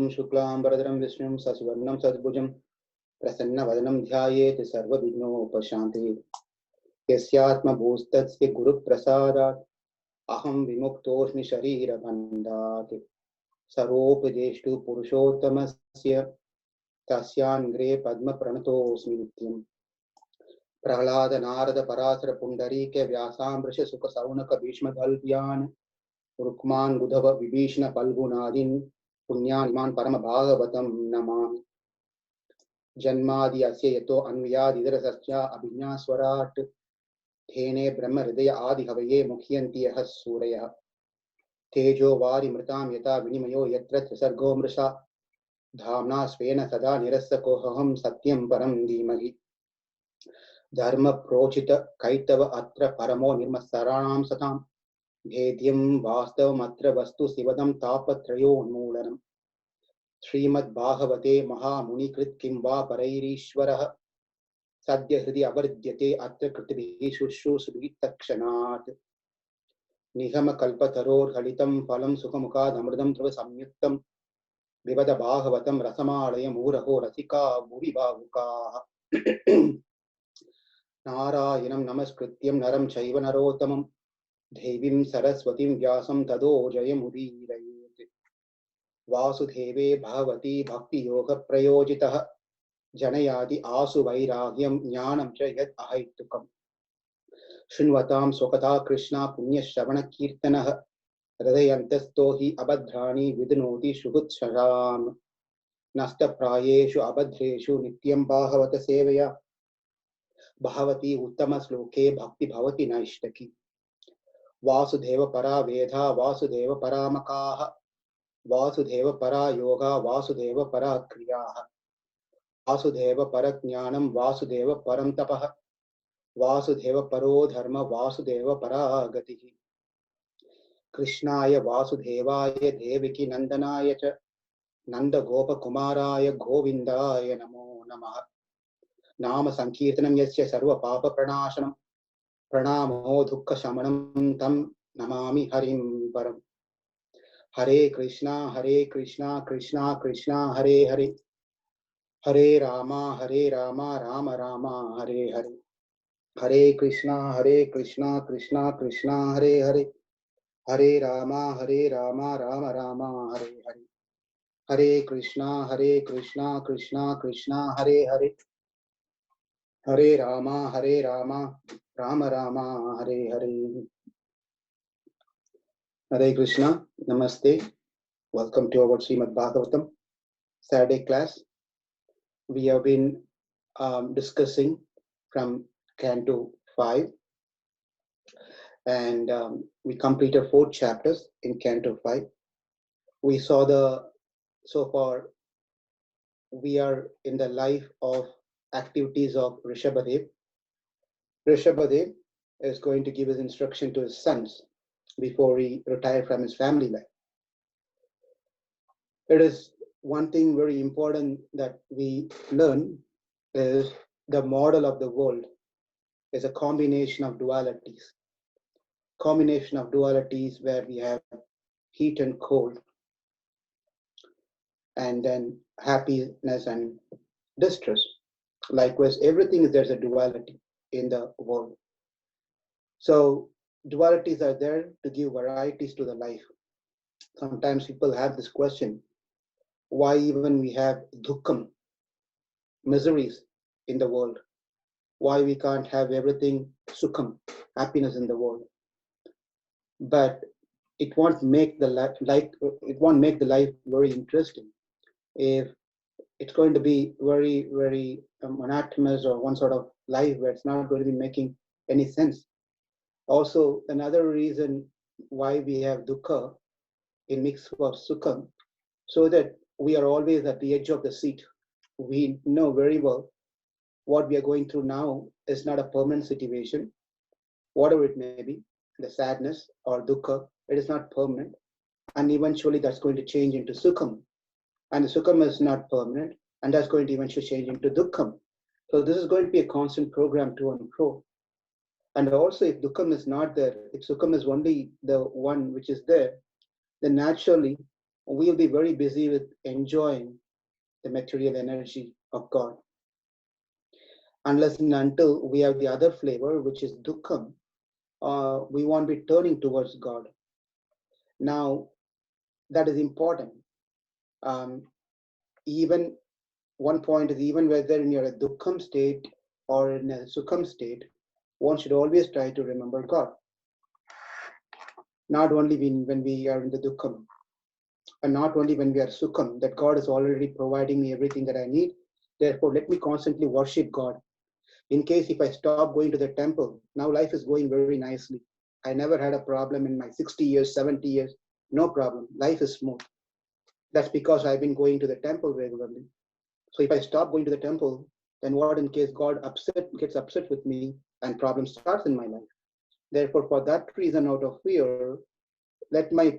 Om Shuklam Bharadram Vishnum Sasivarnam Sadbhujam Prasanna Vadanam Dhyayet Sarva Vigno Pashanti Yasyatma Bhustasya Guru Prasadat Aham Vimuktoshmi Sharira Bandhat Saropajeshtu Purushottamasya Tasyangre Padma Pranatosmi Nityam Prahlada Narada Parasara Pundarike Vyasambrisha Sukha Saunaka Bhishma Dhalpyan Rukman Gudhava Vibhishna Palgunadin Punyan Iman Parama Bhagavatam Namami Janmadi Asya Yato Anvyadi Idrasasya Abhinya Swarat Thene Brahma Hridaya Adi Havaye Mukhyanti Yahas Suraya Tejo Vari Mritam Yata Vinimayo Yatra Trisargo Mrisha Dhamna Svena Sada Nirasa Koham Satyam Param Dhimahi Dharma Prochita Kaitava Atra Paramo Nirmasaranam Satam Bhedyam Vastavam Atra Vastu Sivadam Tapatrayo Unmoolanam Srimad Bhagavate Maha Munikrit Kimva Parairishwaraha Sadhya Hridi Avardyate Atra Kritibihi Shushu Subhi Takshanat Nihama Kalpataror Halitam Phalam Sukhamukad Amridam Trava Samyuktam Vivada Bhagavatam Rasamalayam Uraho Rasika Bhuvi Bhavukaha Narayanam Namaskrityam Naram Chaiva Narotamam Devim Saraswatim Vyasam Tado Jayam Udirayet Vasudheve Bhavati Bhakti Yoga Prayojitaha Janayadi Asu Vairagyam Jnanam Cha Yad Ahaitukam Shunvatam Sokata Krishna Punya Shavana Kirtanaha Hridayantastohi Abhadrani Vidnoti Shugut Sharam Nasta Prayeshu Abhadreshu Nityam Bhavata Sevaya Bhavati Uttama Sloke Bhakti Bhavati Naishtaki Vasudeva Para Vedha Vasudeva Paramakaha Vasudeva Para Yoga Vasudeva Para Kriyaha Vasudeva Parajnanam Vasudeva Param Tapaha Vasudeva Paro Dharma Vasudeva Para Gatihi Krishnaya Vasudevaya Deviki Nandanaya Cha Nanda Gopa Kumaraya Govindaya Namo Namaha Nama Sankirtanam Yasya Sarva Papa Pranashanam Pranamo Dukkha Shamanam Tam Namami Harim Param Hare Krishna Krishna Krishna Hare Hare Hare Rama Rama Rama Hare Hare Hare Krishna Krishna Krishna Hare Hare Hare Rama Rama Rama Hare Hare Hare Krishna Krishna Krishna Hare Hare Hare Rama Rama Rama Hare Hare Hare Krishna. Namaste. Welcome to our Srimad Bhagavatam Saturday class. We have been discussing from Canto 5 and we completed 4 chapters in Canto 5. We saw so far we are in the life of activities of Rishabhadev. Rishabhadev is going to give his instruction to his sons before he retired from his family life. It is one thing very important that we learn is the model of the world is a combination of dualities. Combination of dualities where we have heat and cold, and then happiness and distress. Likewise, everything is there's a duality in the world. So dualities are there to give varieties to the life. Sometimes people have this question, why even we have dukkham, miseries in the world? Why we can't have everything sukham, happiness in the world? But it won't make the life very interesting if it's going to be very, very monotonous or one sort of life where it's not going to be making any sense. Also, another reason why we have dukkha in mix of sukham, so that we are always at the edge of the seat. We know very well what we are going through now is not a permanent situation, whatever it may be, the sadness or dukkha, it is not permanent. And eventually that's going to change into sukham. And the sukham is not permanent, and that's going to eventually change into dukkham. So this is going to be a constant program to and fro. And also, if dukkham is not there, if sukham is only the one which is there, then naturally we'll be very busy with enjoying the material energy of God. Unless and until we have the other flavor, which is dukkham, we won't be turning towards God. Now, that is important. Um, even one point is, even whether you're a dukkham state or in a sukham state, one should always try to remember God. Not only when we are in the dukkham, and not only when we are sukham, that God is already providing me everything that I need. Therefore, let me constantly worship God. In case if I stop going to the temple, now life is going very nicely. I never had a problem in my 60 years, 70 years. No problem. Life is smooth. That's because I've been going to the temple regularly. So if I stop going to the temple, then what in case God gets upset with me and problem starts in my life? Therefore, for that reason, out of fear, let my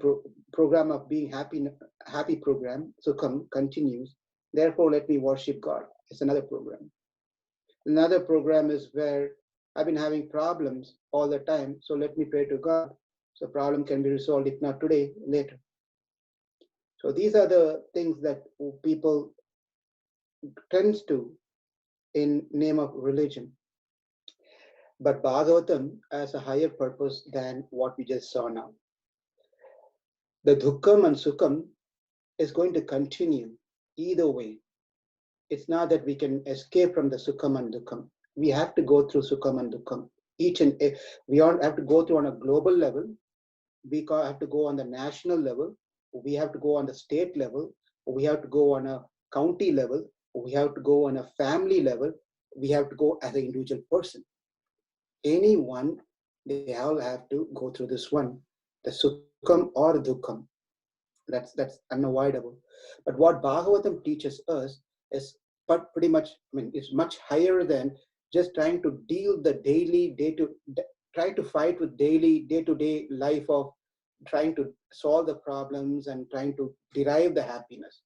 program of being happy program Sukham continues. Therefore, let me worship God. It's another program. Another program is where I've been having problems all the time. So let me pray to God. So problem can be resolved, if not today, later. So these are the things that people tends to in name of religion. But Bhagavatam has a higher purpose than what we just saw now. The Dukkam and Sukham is going to continue either way. It's not that we can escape from the Sukham and Dukkam. We have to go through Sukham and Dukkam. We have to go through on a global level. We have to go on the national level. We have to go on the state level. We have to go on a county level. We have to go on a family level. We have to go as an individual person. Anyone, they all have to go through this one, the Sukham or Dukkam. That's unavoidable. But what Bhagavatam teaches us is pretty much, is much higher than just trying to deal the daily try to fight with daily day-to-day life of trying to solve the problems and trying to derive the happiness.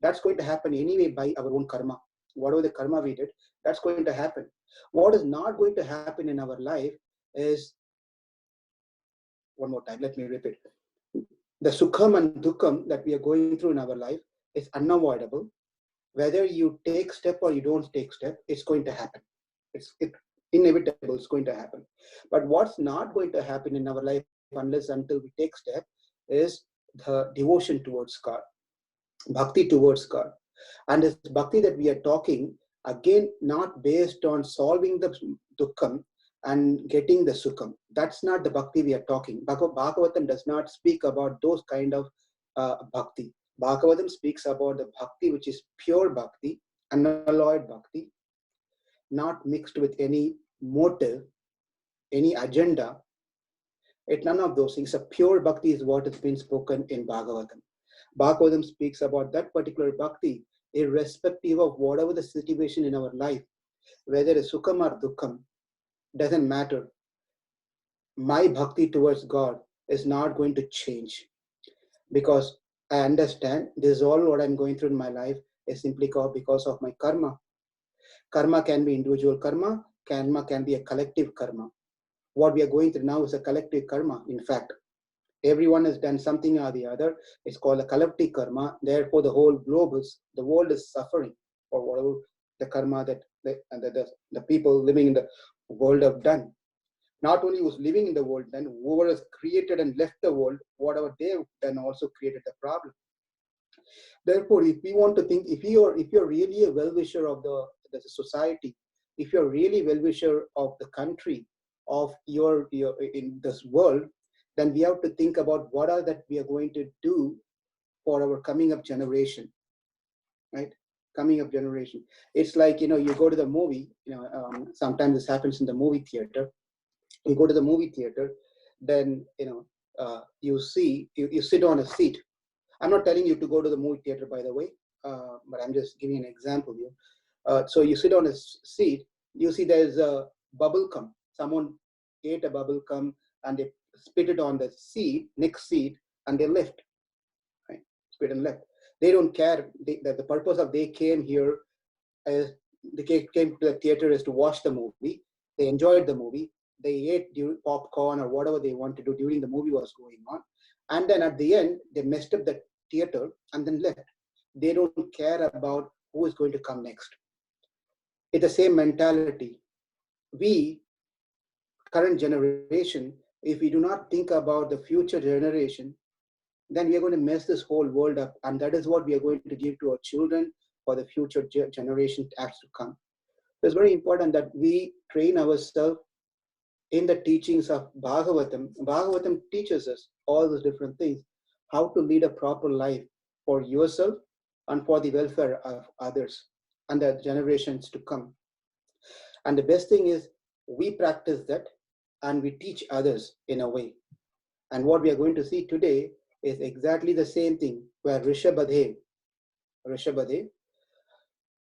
That's going to happen anyway by our own karma. Whatever the karma we did, that's going to happen. What is not going to happen in our life is, one more time, let me repeat. The sukham and dukkam that we are going through in our life is unavoidable. Whether you take step or you don't take step, it's going to happen. It's inevitable, it's going to happen. But what's not going to happen in our life unless until we take step is the devotion towards God, bhakti towards God. And this bhakti that we are talking, again, not based on solving the dukkam and getting the sukham. That's not the bhakti we are talking. Bhagavatam does not speak about those kind of bhakti. Bhagavatam speaks about the bhakti which is pure bhakti, unalloyed bhakti, not mixed with any motive, any agenda. None of those things. A pure bhakti is what has been spoken in Bhagavatam. Bhagavatam speaks about that particular bhakti, irrespective of whatever the situation in our life, whether it's sukham or dukkham, doesn't matter. My bhakti towards God is not going to change, because I understand this is all what I'm going through in my life is simply because of my karma. Karma can be individual karma can be a collective karma. What we are going through now is a collective karma. In fact, everyone has done something or the other. It's called a collective karma. Therefore, the whole the world is suffering for whatever the karma that the people living in the world have done. Not only who's living in the world, then whoever has created and left the world, whatever they have done also created the problem. Therefore, if we want to think, if you're really a well-wisher of the society, if you're really well-wisher of the country, of your in this world, then we have to think about what are that we are going to do for our coming up generation, right? Coming up generation. It's like, you go to the movie, sometimes this happens in the movie theater. You go to the movie theater, then, you sit on a seat. I'm not telling you to go to the movie theater, by the way, but I'm just giving an example here. So you sit on a seat, you see there's a bubble gum. Someone ate a bubble gum and they spit it on the next seat, and they left, right? Spit and left. They don't care. The purpose of they came here is they came to the theater is to watch the movie. They enjoyed the movie. They ate popcorn or whatever they want to do during the movie was going on. And then at the end, they messed up theater and then left. They don't care about who is going to come next. It's the same mentality. We, current generation, if we do not think about the future generation, then we are going to mess this whole world up. And that is what we are going to give to our children for the future generation acts to come. So it's very important that we train ourselves in the teachings of Bhagavatam. Bhagavatam teaches us all those different things, how to lead a proper life for yourself and for the welfare of others and the generations to come. And the best thing is we practice that and we teach others in a way. And what we are going to see today is exactly the same thing, where Rishabhadev,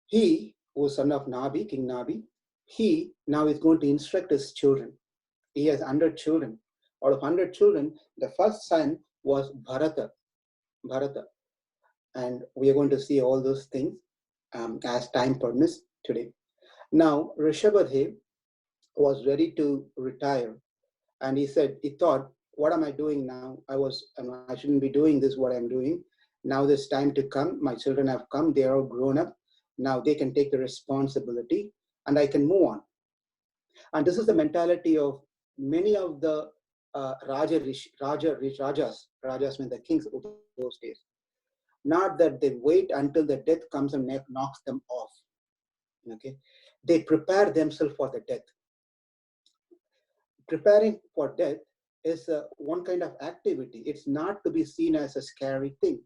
he was son of Nabi, King Nabi, he now is going to instruct his children. He has 100 children. Out of 100 children, the first son was Bharata. And we are going to see all those things as time permits today. Now, Rishabhadev was ready to retire. And he thought, what am I doing now? I shouldn't be doing this, what I'm doing. Now there's time to come. My children have come. They are all grown up. Now they can take the responsibility and I can move on. And this is the mentality of many of the rajas mean the kings of those days. Not that they wait until the death comes and knocks them off. Okay, they prepare themselves for the death. Preparing for death is one kind of activity. It's not to be seen as a scary thing,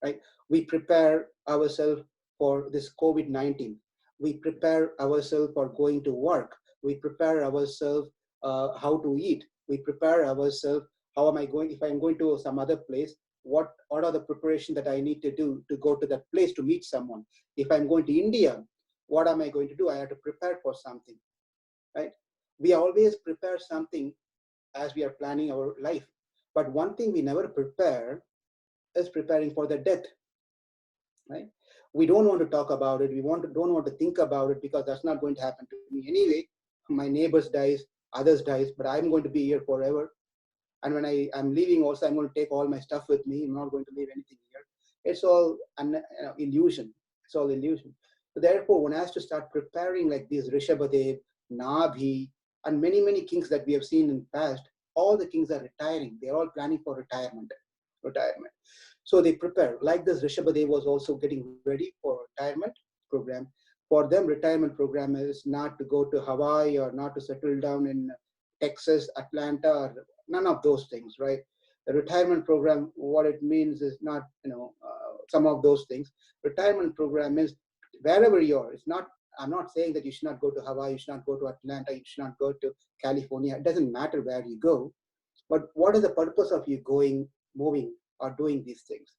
right? We prepare ourselves for this COVID-19. We prepare ourselves for going to work. We prepare ourselves how to eat. We prepare ourselves, how am I going, if I'm going to some other place, what are the preparation that I need to do to go to that place to meet someone? If I'm going to India, what am I going to do? I have to prepare for something, right? We always prepare something as we are planning our life. But one thing we never prepare is preparing for the death, right? We don't want to talk about it. We don't want to think about it because that's not going to happen to me anyway. My neighbors dies, others dies, but I'm going to be here forever. And when I'm leaving also, I'm going to take all my stuff with me. I'm not going to leave anything here. It's all an illusion. It's all illusion. So therefore, one has to start preparing like these Rishabhadev, Nabhi, and many, many kings that we have seen in the past. All the kings are retiring. They're all planning for retirement. So they prepare. Like this, Rishabhadev was also getting ready for retirement program. For them, retirement program is not to go to Hawaii or not to settle down in Texas, Atlanta, or none of those things, right? The retirement program, what it means is not, some of those things. Retirement program is wherever you are. It's not, I'm not saying that you should not go to Hawaii, you should not go to Atlanta, you should not go to California. It doesn't matter where you go. But what is the purpose of you going, moving, or doing these things?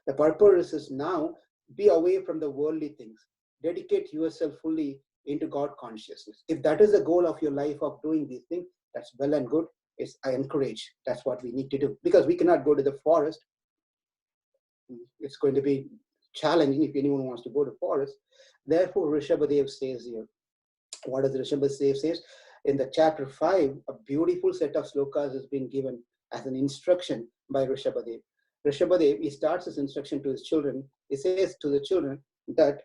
The purpose is now be away from the worldly things. Dedicate yourself fully into God consciousness. If that is the goal of your life of doing these things, that's well and good. I encourage. That's what we need to do. Because we cannot go to the forest. It's going to be challenging if anyone wants to go to forest. Therefore, Rishabhadev says here, what does Rishabhadev says? In the chapter 5, a beautiful set of slokas has been given as an instruction by Rishabhadev. Rishabhadev, he starts his instruction to his children. He says to the children that,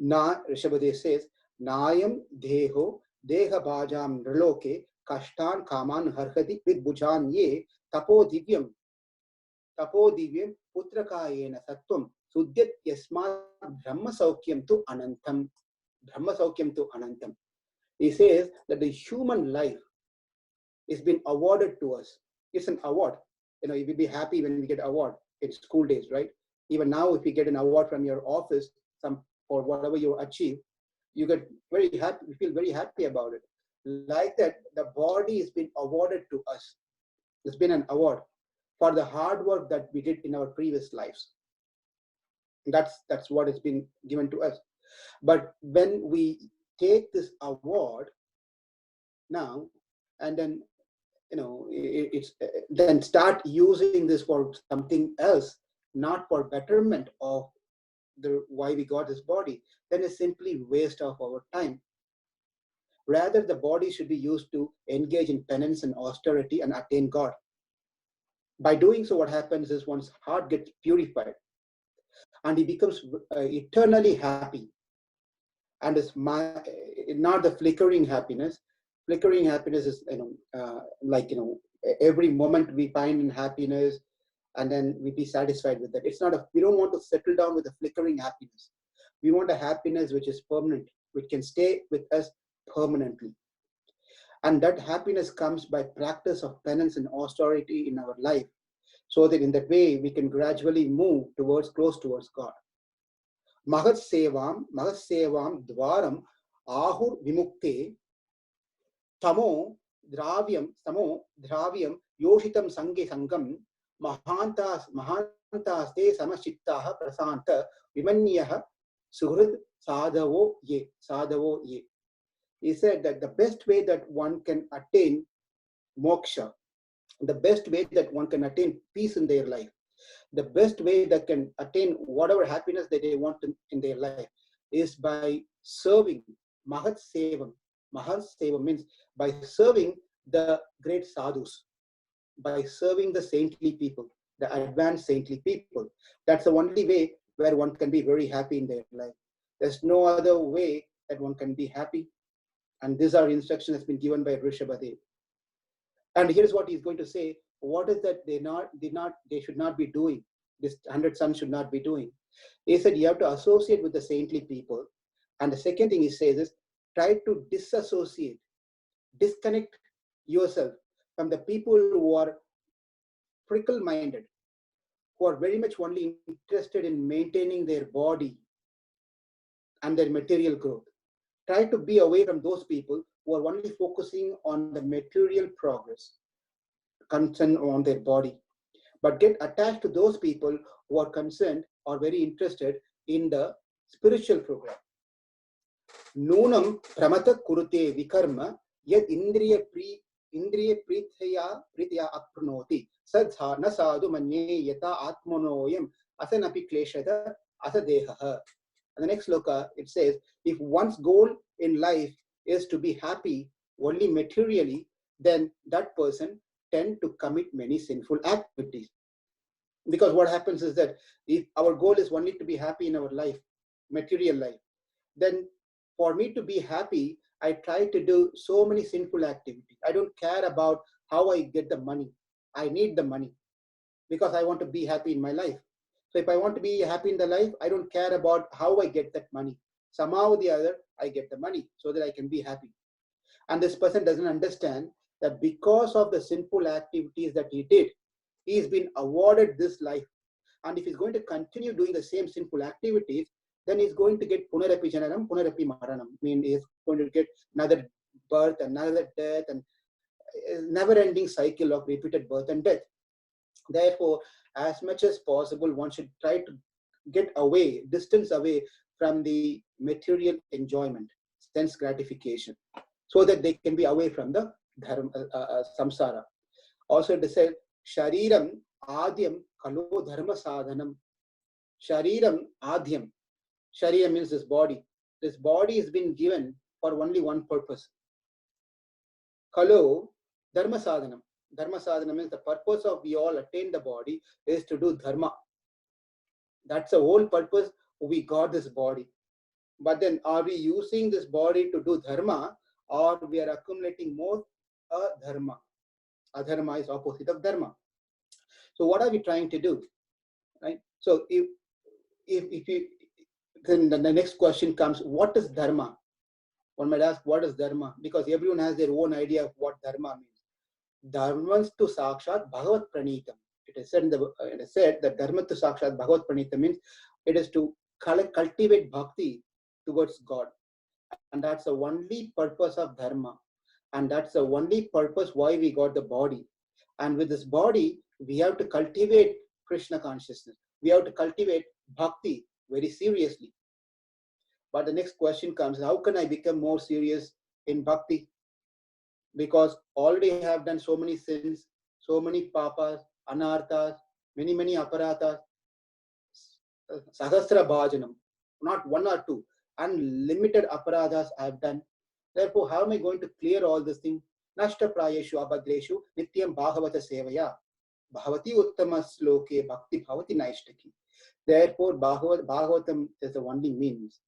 Rishabhadev says, Nayam deho deha bhajam nriloke kashtan kaman harhati vid bhujan ye tapo divyam putrakayena sattvam sudyat yasmat brahma saukyam tu anantam. He says that the human life is been awarded to us. It's an award. You will be happy when we get an award in school days, right? Even now, if you get an award from your office, for whatever you achieve, you get very happy. You feel very happy about it. Like that, the body has been awarded to us. It's been an award for the hard work that we did in our previous lives. That's what has been given to us. But when we take this award now, and then then start using this for something else, not for betterment of why we got this body, then it's simply waste of our time. Rather, the body should be used to engage in penance and austerity and attain God. By doing so, what happens is one's heart gets purified and he becomes eternally happy. And it's not the flickering happiness. Flickering happiness is, every moment we find in happiness and then we be satisfied with that. It's not we don't want to settle down with a flickering happiness. We want a happiness which is permanent, which can stay with us permanently. And that happiness comes by practice of penance and austerity in our life, so that in that way we can gradually move close towards God. Mahat sevam dvaram ahur vimukte tamo dravyam yoshitam sange sangam mahantaste samachittaha prasanta vimanyah suhrid sadhavo ye. He said that the best way that one can attain moksha, the best way that one can attain peace in their life, the best way that can attain whatever happiness that they want in their life is by serving Mahat Sevam. Mahat Sevam means by serving the great sadhus, by serving the saintly people, the advanced saintly people. That's the only way where one can be very happy in their life. There's no other way that one can be happy. And these are instructions that's been given by Rishabhadev. And here's what he's going to say. What is that they should not be doing? This 100 sons should not be doing. He said you have to associate with the saintly people. And the second thing he says is try to disconnect yourself from the people who are fickle-minded, who are very much only interested in maintaining their body and their material growth. Try to be away from those people who are only focusing on the material progress, concerned on their body, but get attached to those people who are concerned or very interested in the spiritual program. Nunam pramata kurute vikarma yad indriya prithya apnoti sadhana sadhu manye yata atmanoyam asanapi kleshada asadeha. And the next sloka, it says, if one's goal in life is to be happy only materially, then that person tend to commit many sinful activities. Because what happens is that if our goal is only to be happy in our life, material life, then for me to be happy, I try to do so many sinful activities. I don't care about how I get the money. I need the money because I want to be happy in my life. So if I want to be happy in the life, I don't care about how I get that money. Somehow or the other, I get the money so that I can be happy. And this person doesn't understand that because of the sinful activities that he did, he's been awarded this life. And if he's going to continue doing the same sinful activities, then he's going to get punarapi jananam, punarapi maranam. I mean, he's going to get another birth, another death, and a never-ending cycle of repeated birth and death. Therefore, as much as possible, one should try to get away, distance away from the material enjoyment, sense gratification, so that they can be away from the dharma, samsara. Also, it said, Shariram Adyam Kalo Dharma Sadhanam. Shariram Adyam. Sharira means this body. This body has been given for only one purpose. Kalo Dharma Sadhanam. Dharma sadhana means the purpose of we all attain the body is to do dharma. That's the whole purpose we got this body. But then are we using this body to do dharma, or we are accumulating more adharma? Adharma is opposite of dharma. So what are we trying to do? Right? So if you, then the next question comes, what is dharma? One might ask, what is dharma? Because everyone has their own idea of what dharma means. Dharmans to sakshat bhagavat pranitam. It is said that dharma to sakshat bhagavat pranitam means it is to cultivate bhakti towards God. And that's the only purpose of dharma. And that's the only purpose why we got the body. And with this body, we have to cultivate Krishna consciousness. We have to cultivate bhakti very seriously. But the next question comes, how can I become more serious in bhakti? Because already have done so many sins, so many papas, anarthas, many aparathas, sahasra bhajanam, not one or two, unlimited aparadhas I have done. Therefore, how am I going to clear all this thing? Nashta prayeshu abhadreshu nityam bhagavata sevaya. bhavati uttama sloke bhakti bhavati naishtaki. Therefore, Bhagavatam is the only means.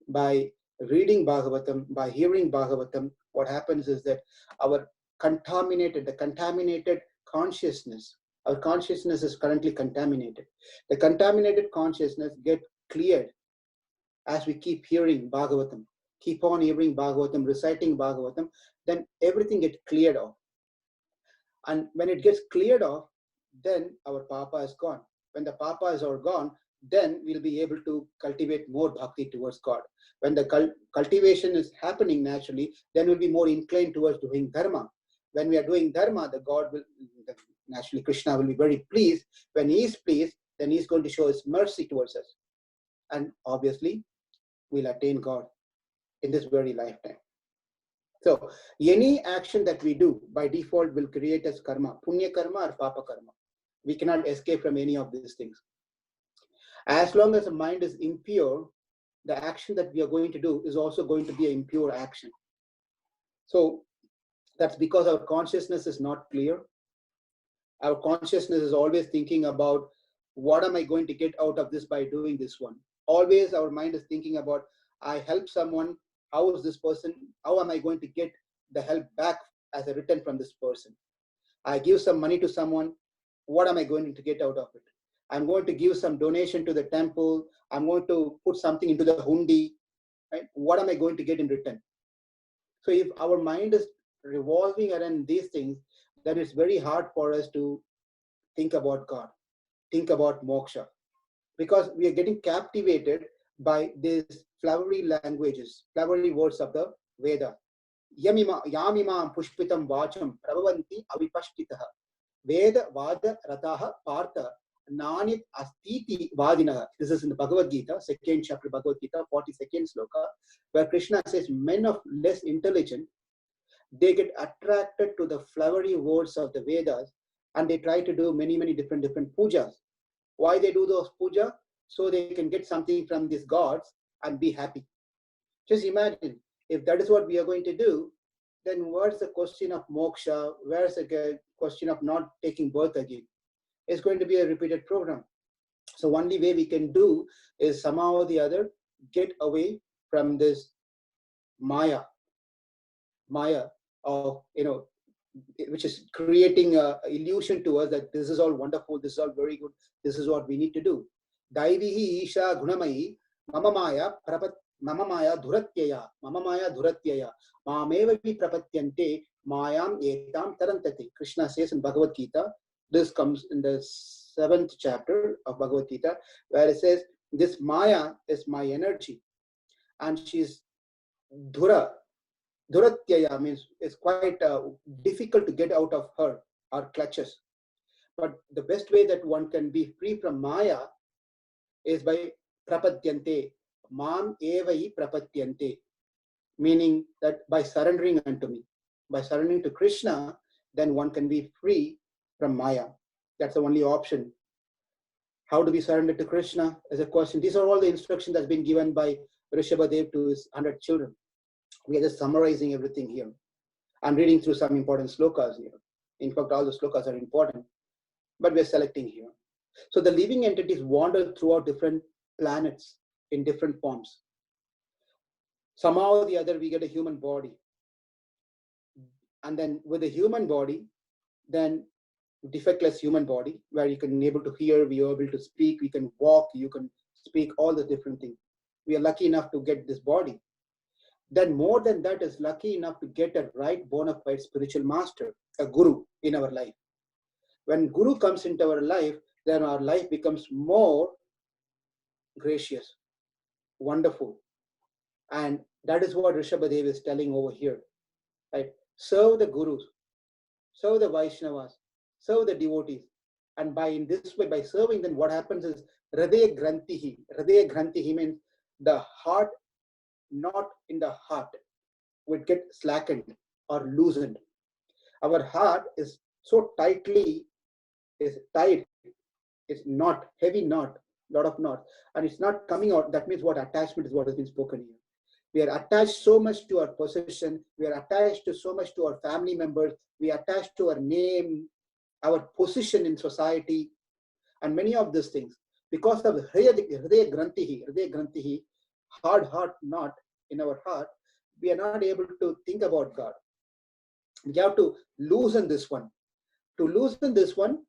By reading Bhagavatam, by hearing Bhagavatam, what happens is that our the contaminated consciousness, our consciousness is currently contaminated. The contaminated consciousness get cleared as we keep hearing Bhagavatam, keep on hearing Bhagavatam, reciting Bhagavatam, then everything gets cleared off. And when it gets cleared off, then our papa is gone. When the papa is all gone, then we'll be able to cultivate more bhakti towards God. When the cultivation is happening naturally, then we'll be more inclined towards doing dharma. When we are doing dharma, naturally Krishna will be very pleased. When he is pleased, then he is going to show his mercy towards us. And obviously, we'll attain God in this very lifetime. So any action that we do by default will create as karma, punya karma or papa karma. We cannot escape from any of these things. As long as the mind is impure, the action that we are going to do is also going to be an impure action. So that's because our consciousness is not clear. Our consciousness is always thinking about what am I going to get out of this by doing this one. Always our mind is thinking about, I help someone, how is this person, how am I going to get the help back as a return from this person? I give some money to someone, what am I going to get out of it? I'm going to give some donation to the temple, I'm going to put something into the hundi, right? What am I going to get in return? So if our mind is revolving around these things, then it's very hard for us to think about God, think about moksha, because we are getting captivated by these flowery languages, flowery words of the Veda. Yamimam pushpitam vacham prabhavanti avipashtitaha Veda vada rataha partha nanit astiti vadinaha. This is in the Bhagavad Gita, second chapter Bhagavad Gita, 42nd sloka, where Krishna says men of less intelligent, they get attracted to the flowery words of the Vedas and they try to do many different pujas. Why they do those puja? So they can get something from these gods and be happy. Just imagine, if that is what we are going to do, then what's the question of moksha? Where's the question of not taking birth again? It's going to be a repeated program. So only way we can do is somehow or the other get away from this Maya of, which is creating an illusion to us that this is all wonderful, this is all very good, this is what we need to do. Daivihi Isha Gunamayi Mama Maya Dhuratyaya Mamevavi Prapatyante Mayam Etam Tarantate. Krishna says in Bhagavad Gita, this comes in the 7th chapter of Bhagavad Gita, where it says, this Maya is my energy and she's Dhuratyaya means it's quite difficult to get out of her clutches. But the best way that one can be free from Maya is by prapadyante, mam evai prapadyante, meaning that by surrendering unto me, by surrendering to Krishna, then one can be free from Maya. That's the only option. How do we surrender to Krishna is a question. These are all the instructions that's been given by Rishabhadev to his 100 children. We are just summarizing everything here. I'm reading through some important slokas here. In fact, all the slokas are important, but we're selecting here. So the living entities wander throughout different planets in different forms. Somehow or the other, we get a human body. And then with a human body, then defectless human body, where you can be able to hear, we are able to speak, we can walk, you can speak, all the different things. We are lucky enough to get this body. Then more than that is lucky enough to get a right bona fide spiritual master, a guru in our life. When guru comes into our life, then our life becomes more gracious, wonderful. And that is what Rishabhadev is telling over here. Right? Serve the gurus, serve the Vaishnavas, serve the devotees. And by serving them, what happens is Hridaya Grantihi. Hridaya Grantihi means the heart, not in the heart, would get slackened or loosened. Our heart is so tightly, is tight, it's not, heavy knot, lot of knots, and it's not coming out. That means what? Attachment is what has been spoken here. We are attached so much to our possession, we are attached to so much to our family members, we are attached to our name, our position in society, and many of these things. Because of Hridaya Grantihi, hard heart knot in our heart, we are not able to think about God. We have to loosen this one. To loosen this one,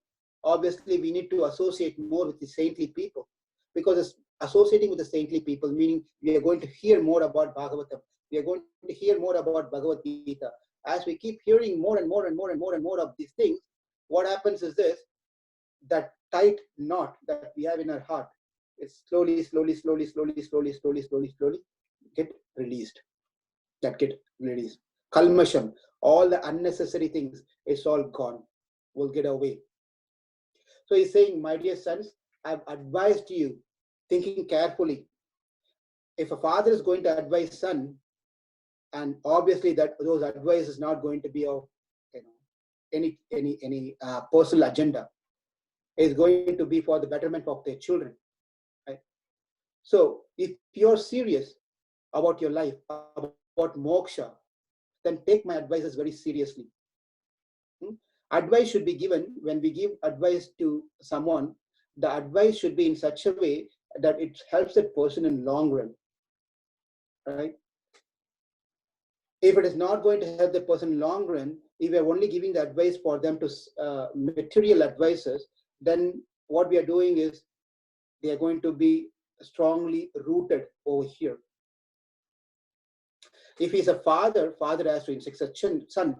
obviously we need to associate more with the saintly people, because it's associating with the saintly people, meaning we are going to hear more about Bhagavatam. We are going to hear more about Bhagavad Gita. As we keep hearing more and more and more and more and more of these things, what happens is this: that tight knot that we have in our heart is slowly get released. That get released. Kalmasham, all the unnecessary things, it's all gone, will get away. So he's saying, my dear sons, I've advised you, thinking carefully. If a father is going to advise son, and obviously that those advice is not going to be of any personal agenda, is going to be for the betterment of their children. Right? So if you're serious about your life, about moksha, then take my advices very seriously. Advice should be given. When we give advice to someone, the advice should be in such a way that it helps that person in long run. Right? If it is not going to help the person in long run, if we are only giving the advice for them to material advices, then what we are doing is they are going to be strongly rooted over here. If he's a father, father has to instruct a son.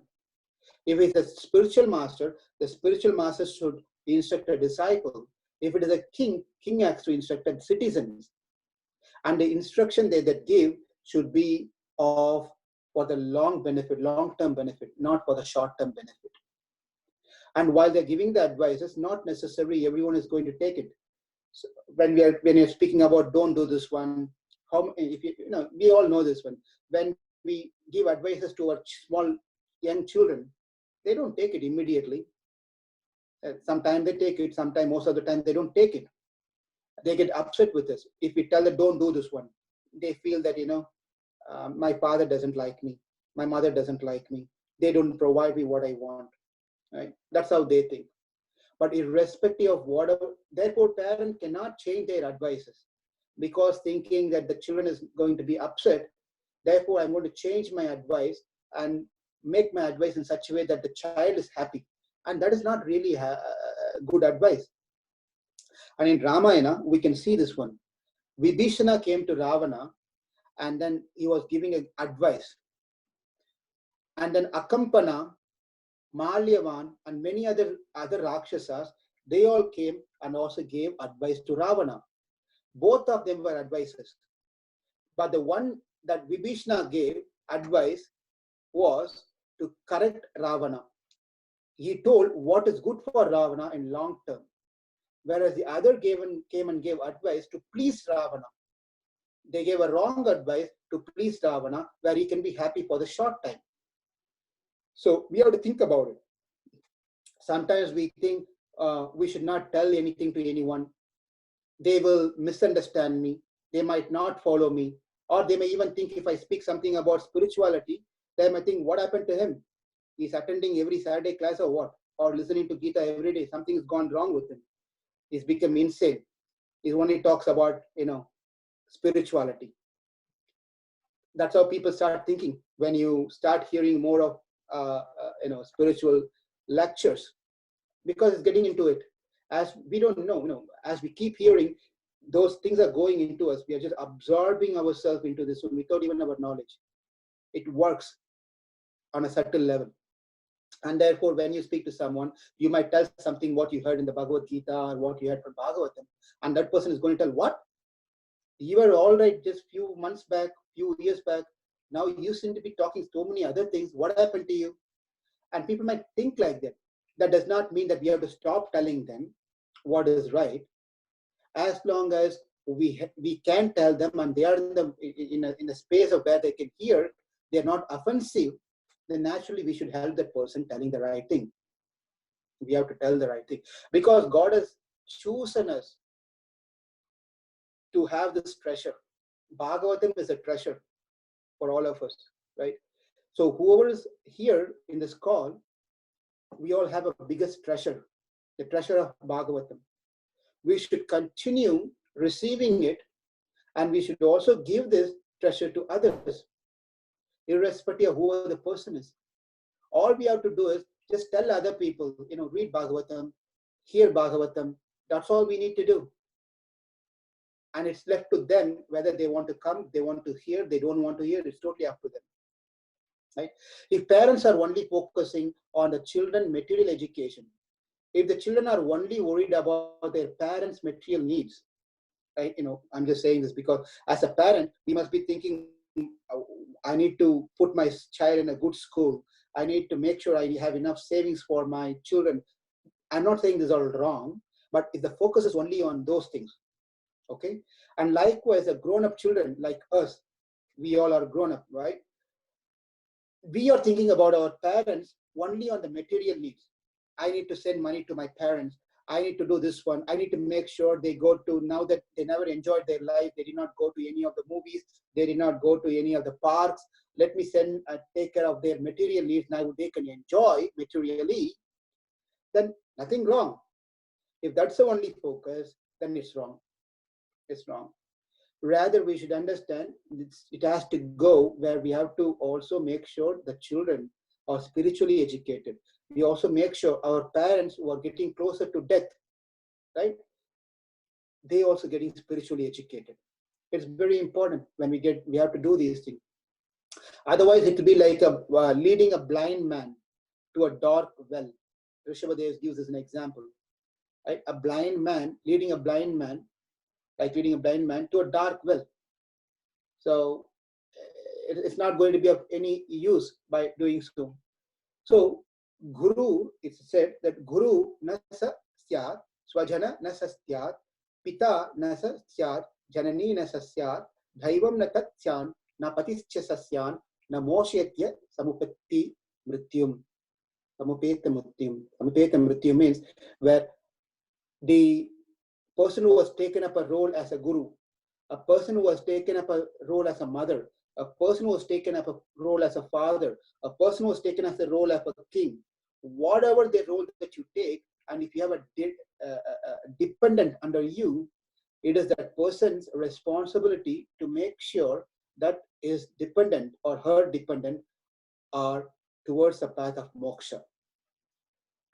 If he's a spiritual master, the spiritual master should instruct a disciple. If it is a king, king has to instruct citizens. And the instruction they that give should be of for the long-term benefit, not for the short-term benefit. And while they're giving the advice, it's not necessarily everyone is going to take it. So when you're speaking about don't do this one, we all know this one. When we give advices to our small young children, they don't take it immediately. Sometimes they take it, sometimes most of the time they don't take it. They get upset with us. If we tell them don't do this one, they feel that, my father doesn't like me, my mother doesn't like me, they don't provide me what I want. Right? That's how they think. But irrespective of whatever, therefore parent cannot change their advices, because thinking that the children is going to be upset, therefore I'm going to change my advice and make my advice in such a way that the child is happy. And that is not really good advice. And in Ramayana, we can see this one. Vibhishana came to Ravana, and then he was giving advice. And then Akampana, Malyavan, and many other Rakshasas, they all came and also gave advice to Ravana. Both of them were advices. But the one that Vibhishana gave advice was to correct Ravana. He told what is good for Ravana in long term. Whereas the other came and gave advice to please Ravana. They gave a wrong advice to please Ravana, where he can be happy for the short time. So we have to think about it. Sometimes we think we should not tell anything to anyone. They will misunderstand me. They might not follow me. Or they may even think if I speak something about spirituality, they might think, what happened to him? He's attending every Saturday class or what? Or listening to Gita every day. Something has gone wrong with him. He's become insane. He only talks about, spirituality. That's how people start thinking when you start hearing more of, spiritual lectures, because it's getting into it. As we don't know, as we keep hearing, those things are going into us. We are just absorbing ourselves into this without even our knowledge. It works on a subtle level. And therefore, when you speak to someone, you might tell something what you heard in the Bhagavad Gita or what you heard from Bhagavatam, and that person is going to tell, what? You were all right just few months back, few years back. Now you seem to be talking so many other things. What happened to you? And people might think like that. That does not mean that we have to stop telling them what is right. As long as we can tell them and they are in a space of where they can hear, they are not offensive, then naturally we should help that person telling the right thing. We have to tell the right thing, because God has chosen us to have this treasure. Bhagavatam is a treasure for all of us, right? So whoever is here in this call, we all have a biggest treasure, the treasure of Bhagavatam. We should continue receiving it, and we should also give this treasure to others, irrespective of who the person is. All we have to do is just tell other people, read Bhagavatam, hear Bhagavatam. That's all we need to do. And it's left to them whether they want to come, they want to hear, they don't want to hear. It's totally up to them. Right? If parents are only focusing on the children material education, if the children are only worried about their parents' material needs, right? I'm just saying this because as a parent, we must be thinking, I need to put my child in a good school. I need to make sure I have enough savings for my children. I'm not saying this is all wrong, but if the focus is only on those things, okay? And likewise, the grown-up children like us, we all are grown-up, right? We are thinking about our parents only on the material needs. I need to send money to my parents. I need to do this one. I need to make sure they go to, now that they never enjoyed their life, they did not go to any of the movies, they did not go to any of the parks. Let me take care of their material needs. Now they can enjoy materially, then nothing wrong. If that's the only focus, then it's wrong. It's wrong. Rather, we should understand it has to go where we have to also make sure the children are spiritually educated. We also make sure our parents who are getting closer to death, right? They also getting spiritually educated. It's very important when we have to do these things. Otherwise, it will be like leading a blind man to a dark well. Rishabhadev gives us an example, right? A blind man leading a blind man, like leading a blind man to a dark well. So it's not going to be of any use by doing so. So Guru, it's said that Guru nasa syat, swajana nasa syat, pita nasa syat, janani nasa syat, dhaivam na tatsyan, na patischa sasyan, na moshyatya samupatti mrityum. Samupeta mrityum. Samupeta mrityum means where the person who was taken up a role as a guru, a person who has taken up a role as a mother, a person who has taken up a role as a father, a person who has taken up the role of a king, whatever the role that you take, and if you have a dependent under you, it is that person's responsibility to make sure that his dependent or her dependent are towards the path of moksha.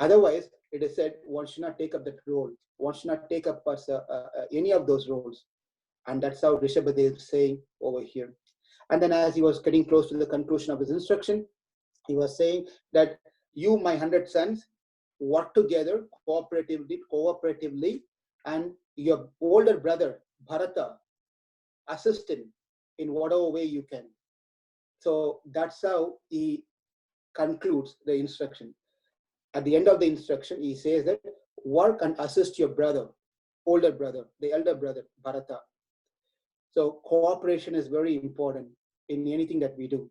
Otherwise, it is said one should not take up that role. One should not take up any of those roles. And that's how Rishabhadev is saying over here. And then as he was getting close to the conclusion of his instruction, he was saying that you, my 100 sons, work together cooperatively, and your older brother, Bharata, assist him in whatever way you can. So that's how he concludes the instruction. At the end of the instruction, he says that work and assist your brother, older brother, the elder brother, Bharata. So cooperation is very important in anything that we do.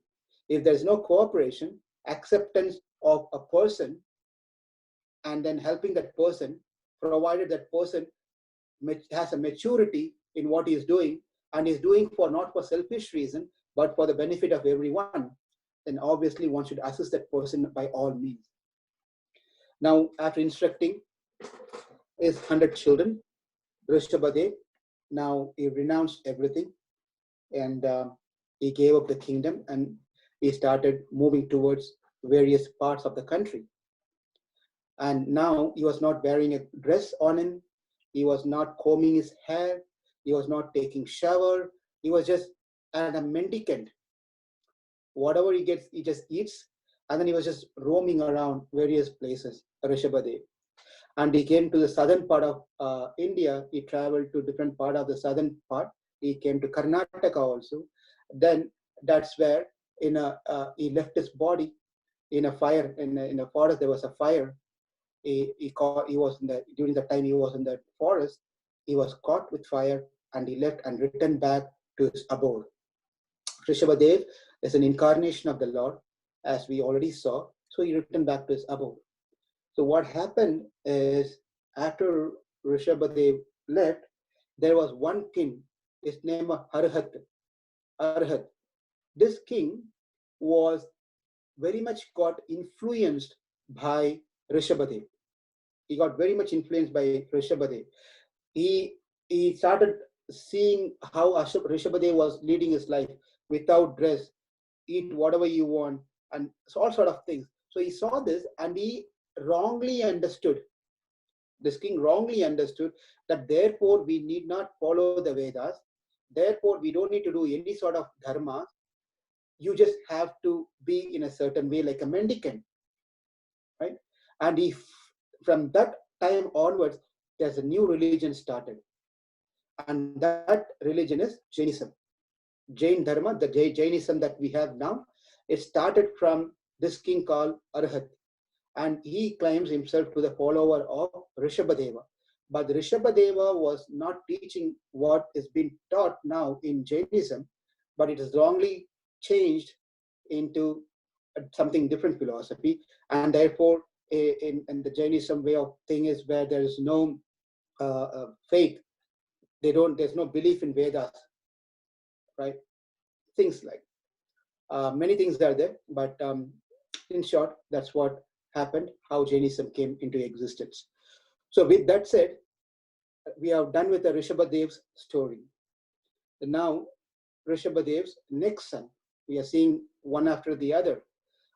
If there's no cooperation, acceptance of a person, and then helping that person, provided that person has a maturity in what he is doing, and is doing not for selfish reason, but for the benefit of everyone, then obviously one should assist that person by all means. Now, after instructing his 100 children, Rishabhadev, now he renounced everything, and he gave up the kingdom, and he started moving towards various parts of the country. And now he was not wearing a dress on him. He was not combing his hair. He was not taking shower. He was just a mendicant. Whatever he gets, he just eats. And then he was just roaming around various places, Rishabhadev. And he came to the southern part of India. He traveled to different part of the southern part. He came to Karnataka also. Then that's where he left his body in a fire. In a forest, there was a fire. During the time he was in the forest, he was caught with fire, and he left and returned back to his abode. Rishabhadev is an incarnation of the Lord, as we already saw. So he returned back to his abode. So what happened is, after Rishabhadev left, there was one king. His name was Arhat. This king was very much got influenced by Rishabhadev. He got very much influenced by Rishabhadev. He started seeing how Rishabhadev was leading his life without dress, eat whatever you want, and so all sort of things. So he saw this and he wrongly understood. This king wrongly understood that therefore we need not follow the Vedas. Therefore, we don't need to do any sort of dharma. You just have to be in a certain way, like a mendicant, right? And if from that time onwards, there's a new religion started, and that religion is Jainism. Jain Dharma, the Jainism that we have now, it started from this king called Arhat, and he claims himself to the follower of Rishabhadeva. But Rishabhadeva was not teaching what is being taught now in Jainism, but it is wrongly changed into something different philosophy, and therefore in the Jainism way of thing is where there is no faith. There's no belief in Vedas, right? Things like many things are there, but in short, that's what happened, how Jainism came into existence. So with that said, we are done with the Rishabhadev's story. And now Rishabhadev's next son, we are seeing one after the other.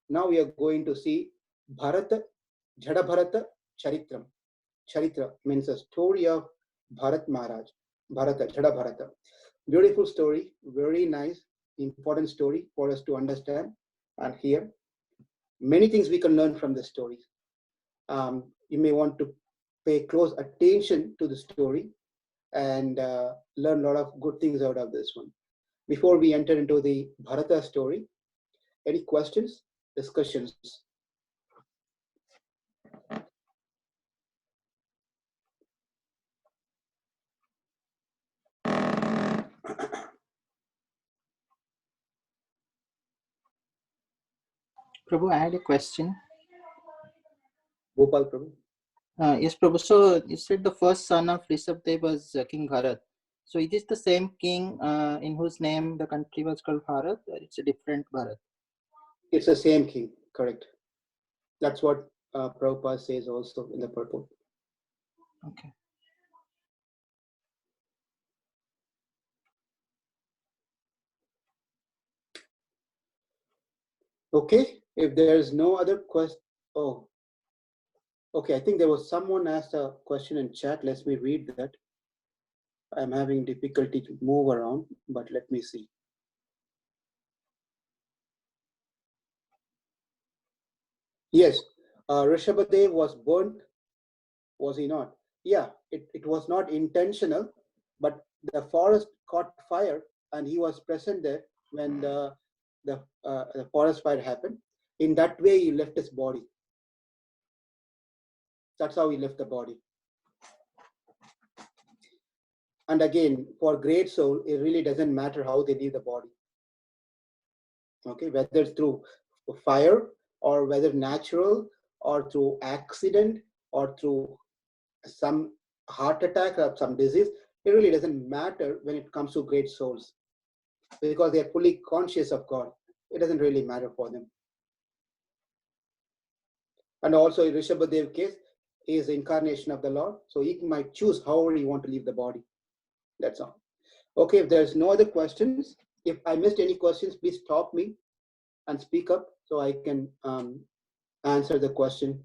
Now we are going to see Bharata, Jada Bharata Charitram. Charitra means a story of Bharat Maharaj, Bharata, Jada Bharata. Beautiful story, very nice, important story for us to understand and hear. Many things we can learn from the story. You may want to pay close attention to the story and learn a lot of good things out of this one. Before we enter into the Bharata story, any questions, discussions? Prabhu, I had a question. Gopal Prabhu. Yes, Prabhu. So you said the first son of Rishabdev was King Bharat. So is this the same king in whose name the country was called Bharat, or it's a different Bharat? It's the same king, correct. That's what Prabhupada says also in the purport. Okay. Okay, if there's no other question, oh, okay, I think there was someone asked a question in chat. Let me read that. I'm having difficulty to move around, but let me see. Yes, Rishabhadev was burnt, was he not? Yeah, it was not intentional, but the forest caught fire and he was present there when the forest fire happened. In that way, he left his body. That's how he left the body. And again, for great soul, it really doesn't matter how they leave the body. Okay, whether it's through fire or whether natural or through accident or through some heart attack or some disease, it really doesn't matter when it comes to great souls because they are fully conscious of God. It doesn't really matter for them. And also in Rishabhadev case, he is the incarnation of the Lord, so he might choose however he want to leave the body. That's all. Okay, if there's no other questions, if I missed any questions, please stop me and speak up so I can answer the question.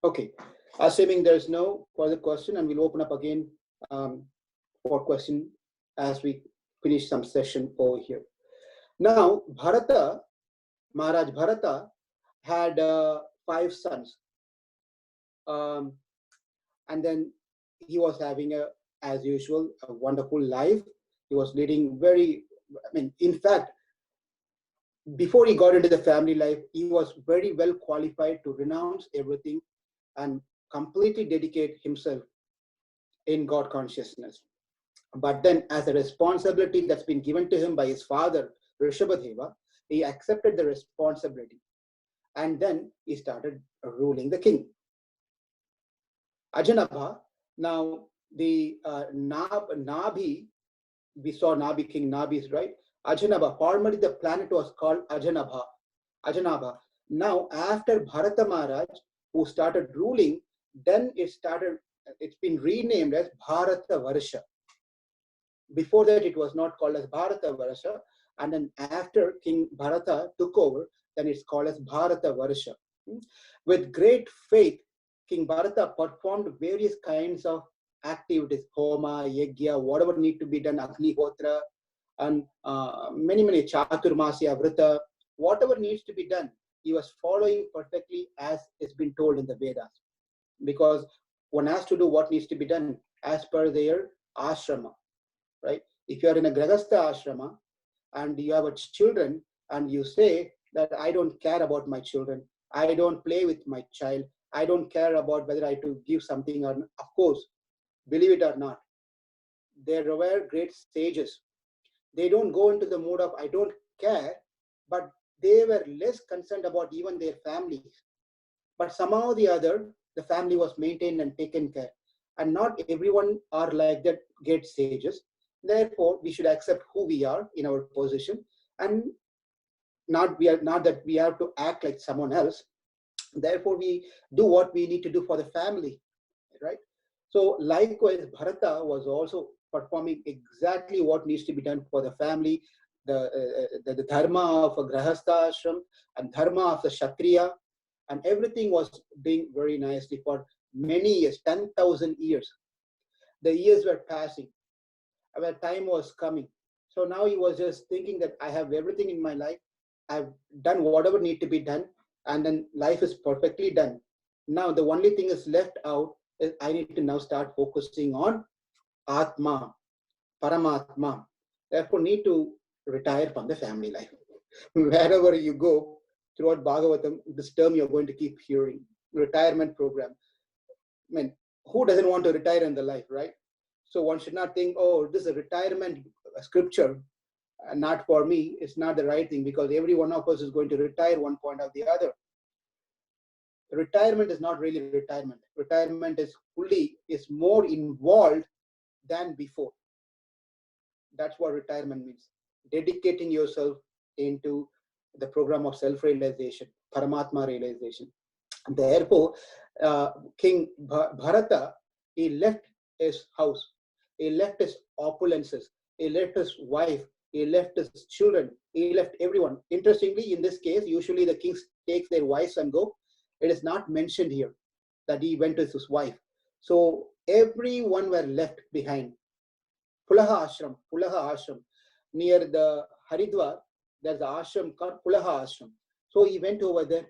Okay, assuming there's no further question, and we'll open up again for question as we finish some session over here. Now, Bharata, Maharaj Bharata had 5 sons. And then he was having as usual, a wonderful life. He was leading in fact, before he got into the family life, he was very well qualified to renounce everything and completely dedicate himself in God consciousness. But then as a responsibility that's been given to him by his father, Rishabhadeva, he accepted the responsibility. And then he started ruling the king. Ajanabha, now the Nabhi, we saw Nabhi, King Nabhi, right? Ajanabha, formerly the planet was called Ajanabha. Now, after Bharata Maharaj, who started ruling, then it's been renamed as Bharata Varsha. Before that, it was not called as Bharata Varsha. And then after King Bharata took over, then it's called as Bharata Varsha. With great faith, King Bharata performed various kinds of activities, Homa, Yagya, whatever need to be done, Agnihotra, and many Chaturmasya, Vrita, whatever needs to be done, he was following perfectly as it's been told in the Vedas. Because one has to do what needs to be done as per their ashrama, right? If you are in a Grahastha ashrama and you have children and you say that I don't care about my children, I don't play with my child, I don't care about whether I to give something or not. Of course, believe it or not, there were great sages. They don't go into the mood of I don't care, but they were less concerned about even their families. But somehow or the other, the family was maintained and taken care. And not everyone are like that great sages. Therefore, we should accept who we are in our position, and not that we have to act like someone else. Therefore, we do what we need to do for the family, right? So likewise, Bharata was also performing exactly what needs to be done for the family, the dharma of a grahastha ashram and dharma of the kshatriya, and everything was doing very nicely for many years, 10,000 years. The years were passing, where time was coming. So now he was just thinking that I have everything in my life, I've done whatever need to be done, and then life is perfectly done. Now the only thing is left out is I need to now start focusing on Atma, Paramatma. Therefore, need to retire from the family life. Wherever you go throughout Bhagavatam, this term you're going to keep hearing, retirement program. I mean, who doesn't want to retire in the life, right? So one should not think, oh, this is a retirement scripture, not for me. It's not the right thing, because every one of us is going to retire one point or the other. Retirement is not really retirement. Retirement is more involved than before. That's what retirement means. Dedicating yourself into the program of self-realization, Paramatma realization. Therefore, King Bharata, he left his house, he left his opulences, he left his wife, he left his children, he left everyone. Interestingly, in this case, usually the kings take their wives and go. It is not mentioned here that he went with his wife. So everyone were left behind. Pulaha Ashram. Near the Haridwar, there's an ashram called Pulaha Ashram. So he went over there.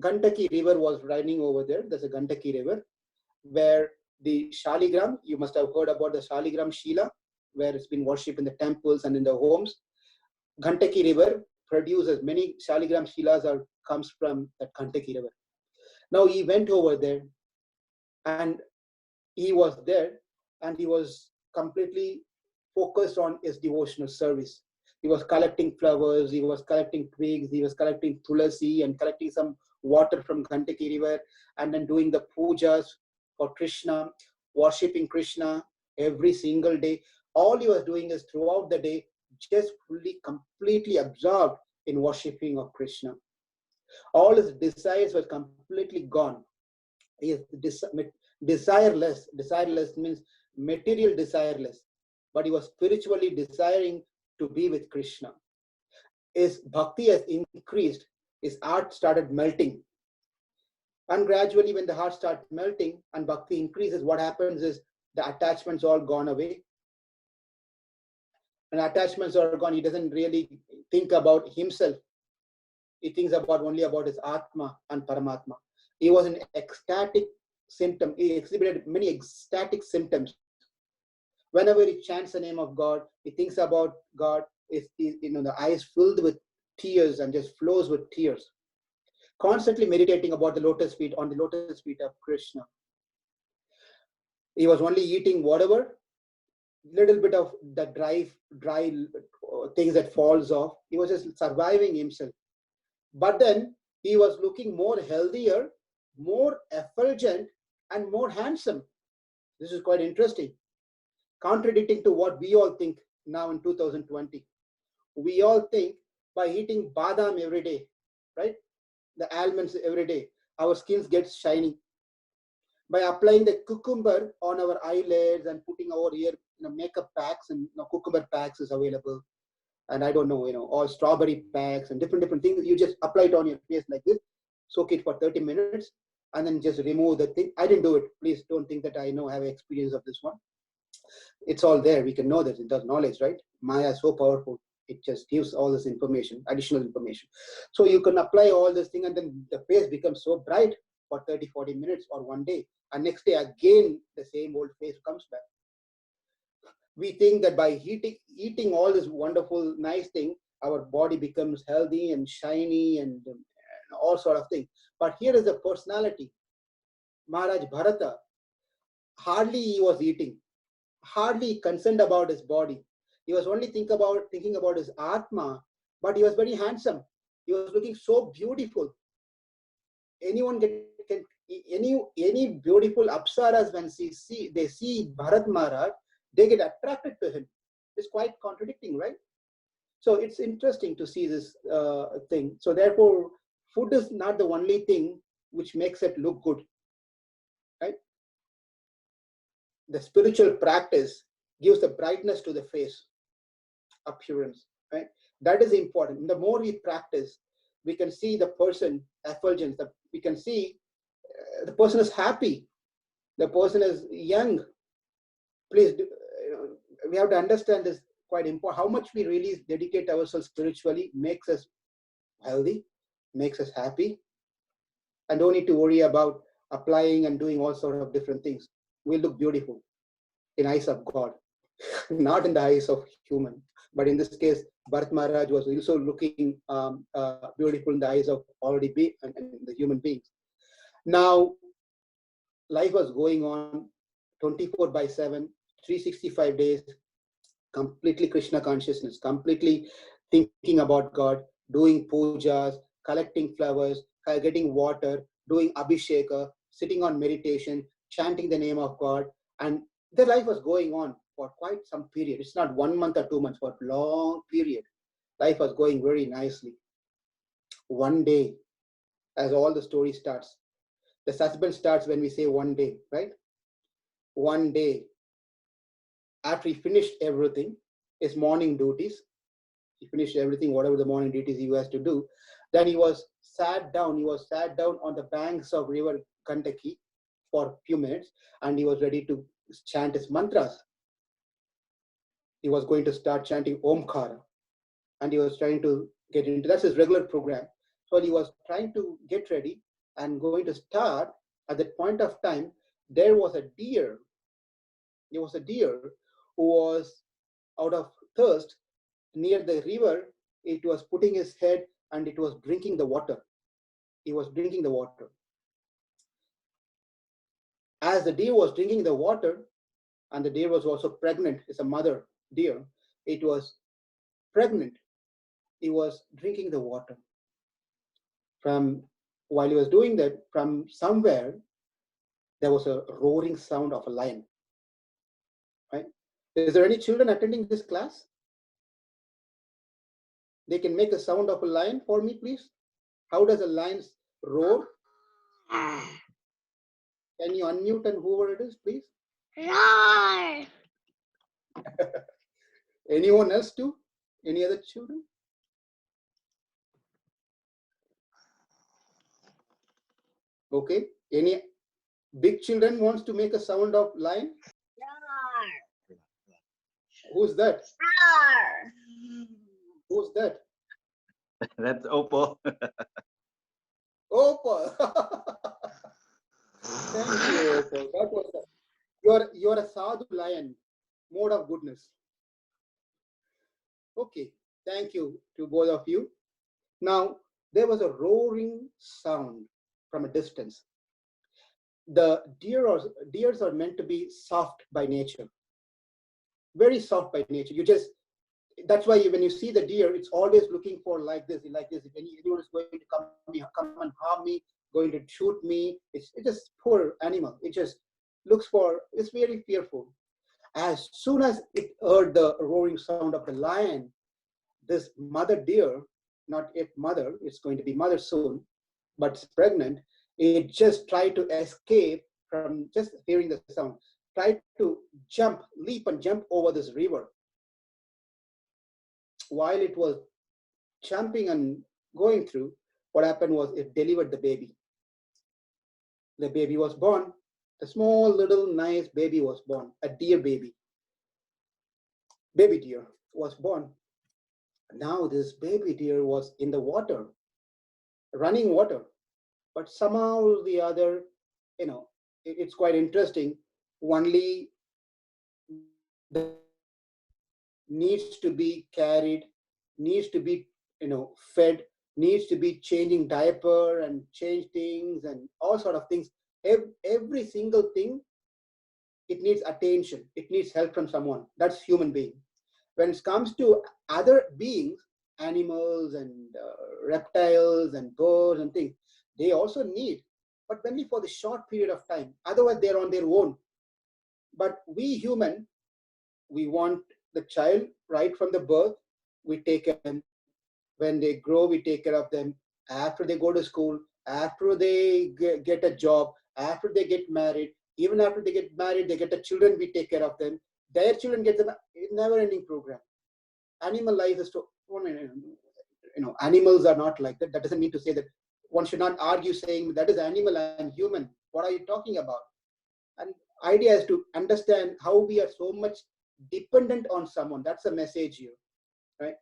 Gandaki river was running over there. There's a Gandaki river where the Shaligram, you must have heard about the Shaligram Shila, where it's been worshipped in the temples and in the homes. Gandaki river produces many Shaligram Shilas comes from that Gandaki river. Now he went over there and he was there and he was completely focused on his devotional service. He was collecting flowers, he was collecting twigs, he was collecting tulasi and collecting some water from Gandaki river, and then doing the pujas for Krishna, worshipping Krishna every single day. All he was doing is throughout the day, just fully, completely absorbed in worshipping of Krishna. All his desires were completely gone. He is desireless. Desireless means material desireless, but he was spiritually desiring to be with Krishna. His bhakti has increased, his heart started melting. And gradually, when the heart starts melting and bhakti increases, what happens is the attachments all gone away. When attachments are gone, he doesn't really think about himself. He thinks only about his Atma and Paramatma. He was an ecstatic symptom. He exhibited many ecstatic symptoms. Whenever he chants the name of God, he thinks about God. The eyes filled with tears and just flows with tears. Constantly meditating about the lotus feet, on the lotus feet of Krishna. He was only eating whatever, little bit of the dry things that falls off. He was just surviving himself. But then he was looking more healthier, more effulgent, and more handsome. This is quite interesting. Contradicting to what we all think now in 2020. We all think by eating badam every day, right? The almonds every day, our skins get shiny. By applying the cucumber on our eyelids and putting our ear, makeup packs, and cucumber packs is available. And I don't know, all strawberry packs and different things. You just apply it on your face like this, soak it for 30 minutes, and then just remove the thing. I didn't do it. Please don't think that I have experience of this one. It's all there. We can know this. It does knowledge, right? Maya is so powerful. It just gives all this information, additional information. So you can apply all this thing, and then the face becomes so bright for 30, 40 minutes or one day. And next day, again, the same old face comes back. We think that by eating all this wonderful, nice thing, our body becomes healthy and shiny and all sort of things. But here is the personality. Maharaj Bharata, hardly he was eating, hardly concerned about his body. He was only thinking about his Atma, but he was very handsome. He was looking so beautiful. Any beautiful apsaras, when they see Bharat Maharaj, they get attracted to him. It's quite contradicting, right? So it's interesting to see this thing. So therefore, food is not the only thing which makes it look good, right? The spiritual practice gives the brightness to the face, appearance, right? That is important. The more we practice, we can see the person effulgence. We can see the person is happy. The person is young. Please, we have to understand this quite important. How much we really dedicate ourselves spiritually makes us healthy, makes us happy, and don't need to worry about applying and doing all sort of different things. We look beautiful in eyes of God, not in the eyes of human. But in this case, Bharat Maharaj was also looking beautiful in the eyes of already and the human beings. Now, life was going on 24/7, 365 days, completely Krishna consciousness, completely thinking about God, doing pujas, collecting flowers, getting water, doing abhisheka, sitting on meditation, chanting the name of God. And the life was going on for quite some period. It's not 1 month or 2 months, for a long period. Life was going very nicely. One day, as all the story starts, the suspense starts when we say one day, right? One day, after he finished everything, his morning duties, he finished everything, whatever the morning duties he has to do, then he was sat down on the banks of river Gandaki for a few minutes, and he was ready to chant his mantras. He was going to start chanting Omkara, and he was trying to get into, that's his regular program. So he was trying to get ready and going to start. At that point of time, there was a deer. There was a deer who was out of thirst near the river. It was putting his head and it was drinking the water. He was drinking the water. As the deer was drinking the water, and the deer was also pregnant, it's a mother deer, it was pregnant. He was drinking the water. While he was doing that, from somewhere, there was a roaring sound of a lion. Right? Is there any children attending this class? They can make a sound of a lion for me, please. How does a lion roar? Can you unmute and whoever it is, please? Roar! Anyone else too? Any other children? Okay. Any big children wants to make a sound of lion? Roar! Who's that? Roar! Who's that? That's Oppo. Opal. Thank you, Opal. That was you're a sadhu lion, mode of goodness. Okay, thank you to both of you. Now, there was a roaring sound from a distance. The deers are meant to be soft by nature, very soft by nature. That's why when you see the deer, it's always looking for like this. If anyone is going to come and harm me, going to shoot me, it's just poor animal. It just it's very fearful. As soon as it heard the roaring sound of the lion, this mother deer, not yet mother, it's going to be mother soon, but it's pregnant, It just tried to escape from just hearing the sound, tried to jump, leap and jump over this river. While it was jumping and going through, what happened was it delivered the baby. The baby was born. The small little nice baby was born, a deer baby. Baby deer was born. Now this baby deer was in the water, running water. But somehow or the other, it's quite interesting. Only the needs to be carried, needs to be, fed, needs to be changing diaper and change things and all sort of things. Every single thing, it needs attention. It needs help from someone. That's human being. When it comes to other beings, animals and reptiles and birds and things, they also need, but only for the short period of time. Otherwise, they're on their own. But we human, we want the child right from the birth. We take care of them. When they grow, we take care of them. After they go to school, after they get a job, after they get married, even after they get married, they get the children, we take care of them. Their children get them. Never-ending program. Animal life is to, animals are not like that. That doesn't mean to say that one should not argue saying that is animal and human. What are you talking about? And idea is to understand how we are so much dependent on someone. That's a message here, right?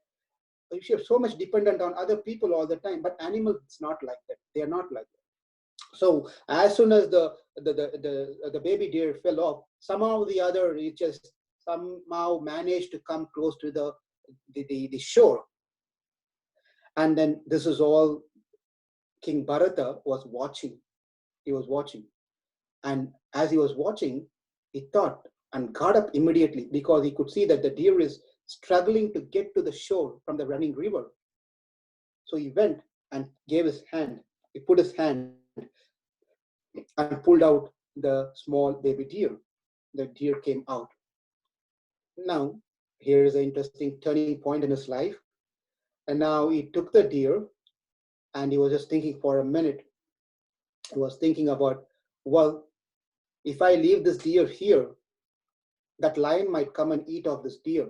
We are so much dependent on other people all the time, but animals, it's not like that. They are not like that. So as soon as the baby deer fell off, somehow or the other, it just somehow managed to come close to the shore. And then this is all King Bharata was watching. He was watching. And as he was watching, he thought and got up immediately because he could see that the deer is struggling to get to the shore from the running river. So he went and gave his hand. He put his hand and pulled out the small baby deer. The deer came out. Now, here is an interesting turning point in his life. And now he took the deer and he was just thinking for a minute. He was thinking about, well, if I leave this deer here, that lion might come and eat off this deer.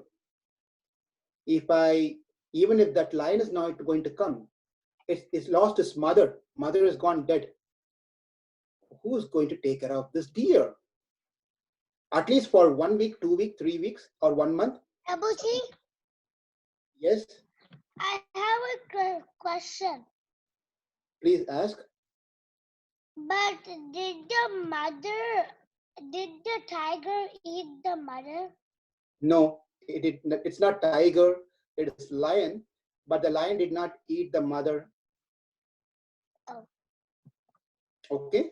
Even if that lion is not going to come, it's lost its mother. Mother is gone dead. Who's going to take care of this deer? At least for 1 week, 2 weeks, 3 weeks, or 1 month. Abuji, Yes, I have a question. please ask. But did the tiger eat the mother? No, it's not tiger, it is lion, but the lion did not eat the mother. Oh. Okay.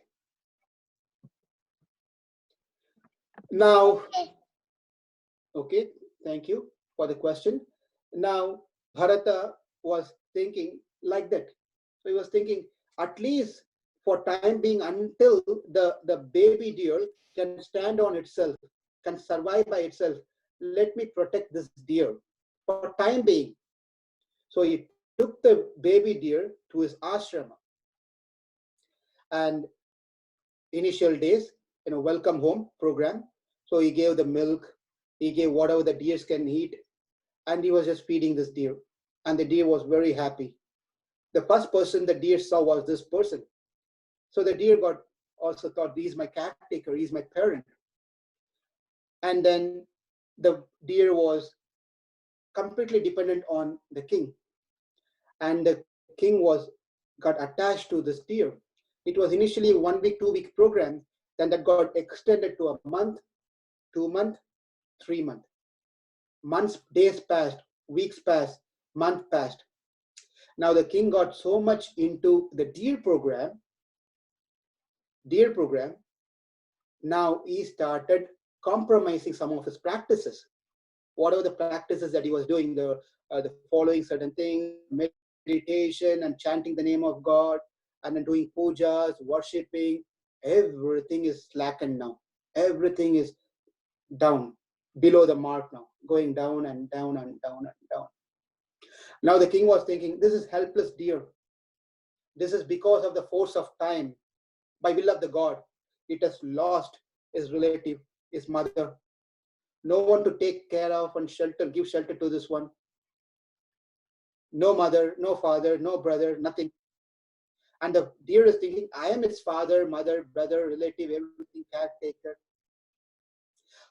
Now, okay, thank you for the question. Now, Bharata was thinking like that. So he was thinking, at least for time being, until the baby deer can stand on itself, can survive by itself, let me protect this deer for time being. So he took the baby deer to his ashrama. And initial days, welcome home program. So he gave the milk, he gave whatever the deers can eat, and he was just feeding this deer. And the deer was very happy. The first person the deer saw was this person. So the deer also thought, he's my caretaker, he's my parent. And then the deer was completely dependent on the king. And the king got attached to this deer. It was initially 1 week, 2 week program. Then that got extended to a month, 2 month, 3 month. Months, days passed, weeks passed, month passed. Now the king got so much into the deer program. Now he started compromising some of his practices. Whatever the practices that he was doing, the following certain things, meditation and chanting the name of God, and then doing pujas, worshipping, everything is slackened now. Everything is down, below the mark now, going down and down and down and down. Now the king was thinking, this is helpless deer. This is because of the force of time. by will of the God, it has lost his relative, his mother. No one to take care of and shelter, give shelter to this one. No mother, no father, no brother, nothing. And the deer is thinking, I am its father, mother, brother, relative, everything, caretaker.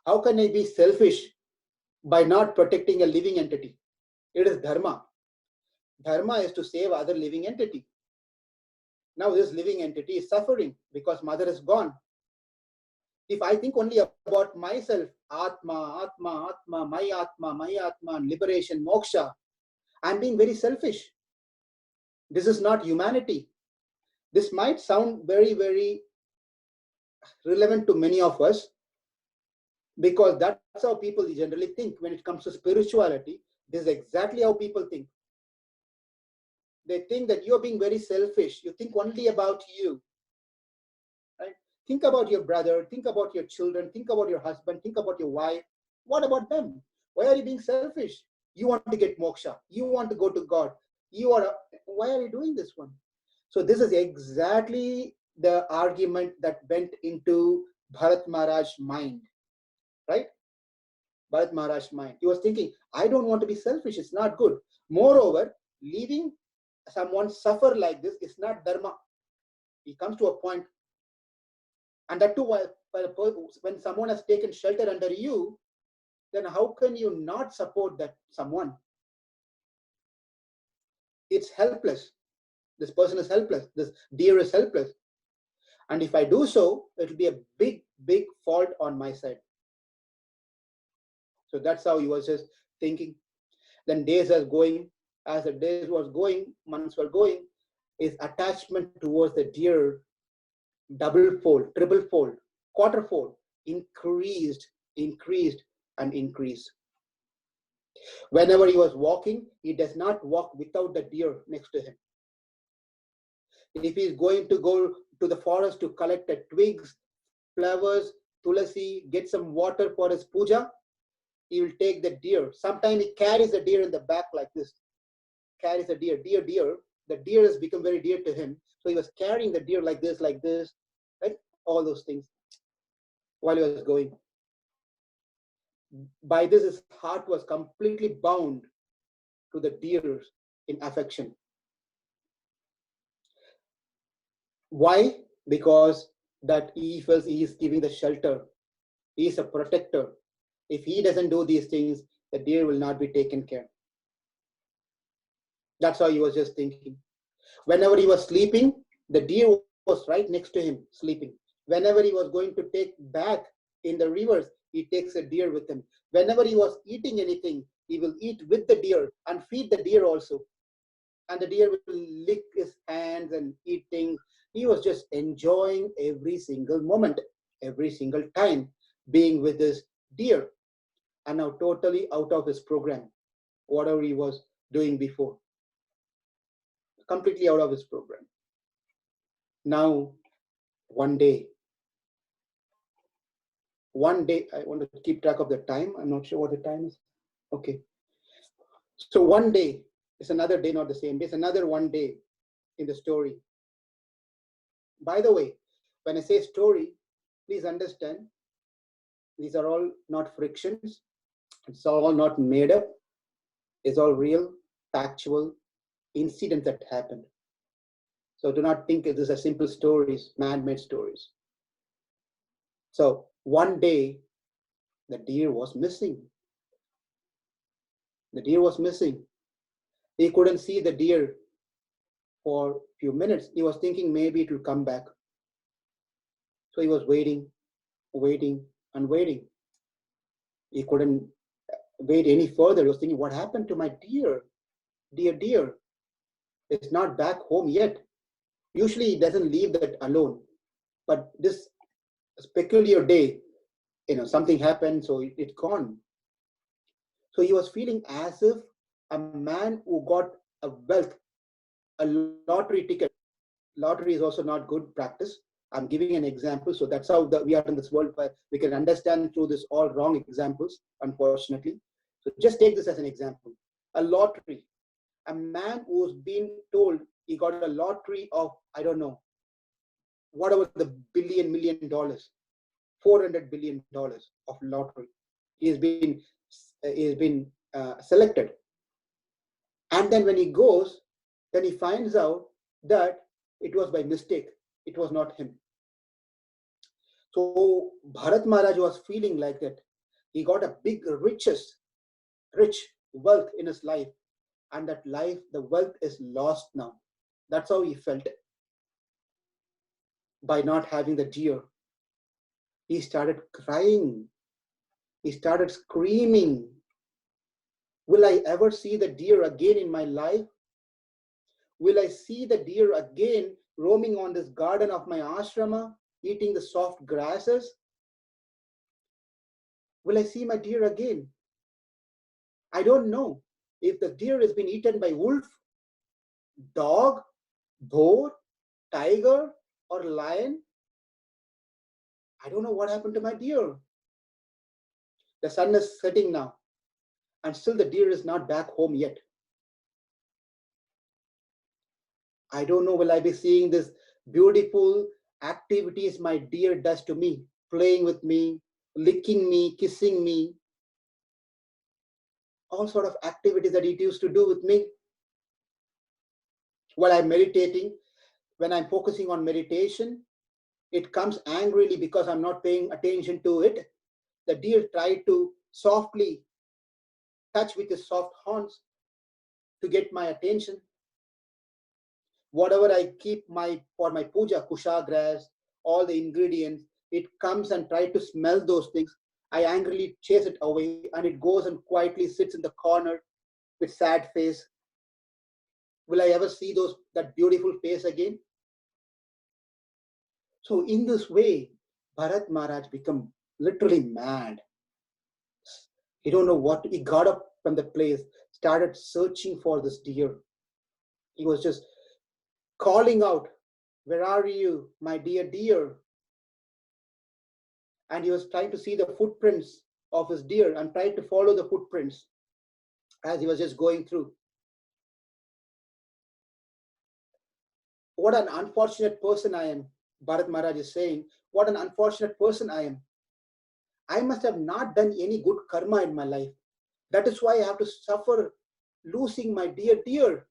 How can I be selfish by not protecting a living entity? It is dharma. Dharma is to save other living entity. Now this living entity is suffering because mother is gone. If I think only about myself, Atma, Atma, Atma, my Atma, and liberation, moksha, I'm being very selfish. This is not humanity. This might sound very, very relevant to many of us because that's how people generally think when it comes to spirituality. This is exactly how people think. They think that you're being very selfish. You think only about you. Right? Think about your brother, think about your children, think about your husband, think about your wife. What about them? Why are you being selfish? You want to get moksha. You want to go to God. Why are you doing this one? So this is exactly the argument that went into Bharat Maharaj's mind, right? Bharat Maharaj's mind. He was thinking, I don't want to be selfish. It's not good. Moreover, leaving someone suffer like this is not dharma. He comes to a point, and that too, when someone has taken shelter under you, then how can you not support that someone? It's helpless. This person is helpless. This deer is helpless. And if I do so, it will be a big, big fault on my side. So that's how he was just thinking. Then days are going. As the days was going, months were going, his attachment towards the deer double-fold, triple-fold, quarter-fold increased, and increased. Whenever he was walking, he does not walk without the deer next to him. If he is going to go to the forest to collect the twigs, flowers, tulasi, get some water for his puja, he will take the deer. Sometimes he carries the deer in the back like this. Carries the deer, deer. The deer has become very dear to him. So he was carrying the deer like this, right? All those things while he was going. By this, his heart was completely bound to the deer in affection. Why? Because that he feels he is giving the shelter. He is a protector. If he doesn't do these things, the deer will not be taken care. That's how he was just thinking. Whenever he was sleeping, the deer was right next to him, sleeping. Whenever he was going to take bath in the rivers, he takes a deer with him. Whenever he was eating anything, he will eat with the deer and feed the deer also. And the deer will lick his hands and eat things. He was just enjoying every single moment, every single time being with his deer. And now totally out of his program, whatever he was doing before. Completely out of his program. Now, one day, I want to keep track of the time. I'm not sure what the time is. Okay. So one day, it's another day, not the same day. It's another one day in the story. By the way, when I say story, please understand, these are all not frictions. It's all not made up. It's all real, factual incidents that happened. So do not think it is a simple stories, man-made stories. So one day, the deer was missing. The deer was missing. He couldn't see the deer for a few minutes. He was thinking maybe it will come back. So he was waiting, and waiting. He couldn't wait any further. He was thinking, what happened to my deer? Deer. It's not back home yet. Usually he doesn't leave that alone. But this peculiar day, something happened, so it's gone. So he was feeling as if a man who got a wealth, a lottery ticket. Lottery is also not good practice. I'm giving an example. So that's how we are in this world. We can understand through this all wrong examples, unfortunately. So just take this as an example. A lottery. A man who's been told he got a lottery of, I don't know, whatever the billion, $1 million, $400 billion of lottery. He has been selected. And then when he goes, then he finds out that it was by mistake. It was not him. So Bharat Maharaj was feeling like that. He got a big rich wealth in his life. And that life, the wealth is lost now. That's how he felt by not having the deer. He started crying. He started screaming. Will I ever see the deer again in my life? Will I see the deer again roaming on this garden of my ashrama, eating the soft grasses? Will I see my deer again? I don't know if the deer has been eaten by wolf, dog, boar, tiger, or lion. I don't know what happened to my deer. The sun is setting now, and still the deer is not back home yet. I don't know, will I be seeing this beautiful activities my deer does to me, playing with me, licking me, kissing me, all sort of activities that it used to do with me. While I'm meditating, when I'm focusing on meditation, it comes angrily because I'm not paying attention to it. The deer tried to softly touch with his soft horns to get my attention. Whatever I keep for my puja, kusha grass, all the ingredients, it comes and tries to smell those things. I angrily chase it away, and it goes and quietly sits in the corner with sad face. Will I ever see that beautiful face again? So in this way, Bharat Maharaj became literally mad. He don't know what. He got up from the place, started searching for this deer. He was just calling out, "Where are you, my dear deer?" And he was trying to see the footprints of his deer and tried to follow the footprints as he was just going through. What an unfortunate person I am, Bharat Maharaj is saying. What an unfortunate person I am. I must have not done any good karma in my life. That is why I have to suffer losing my dear deer.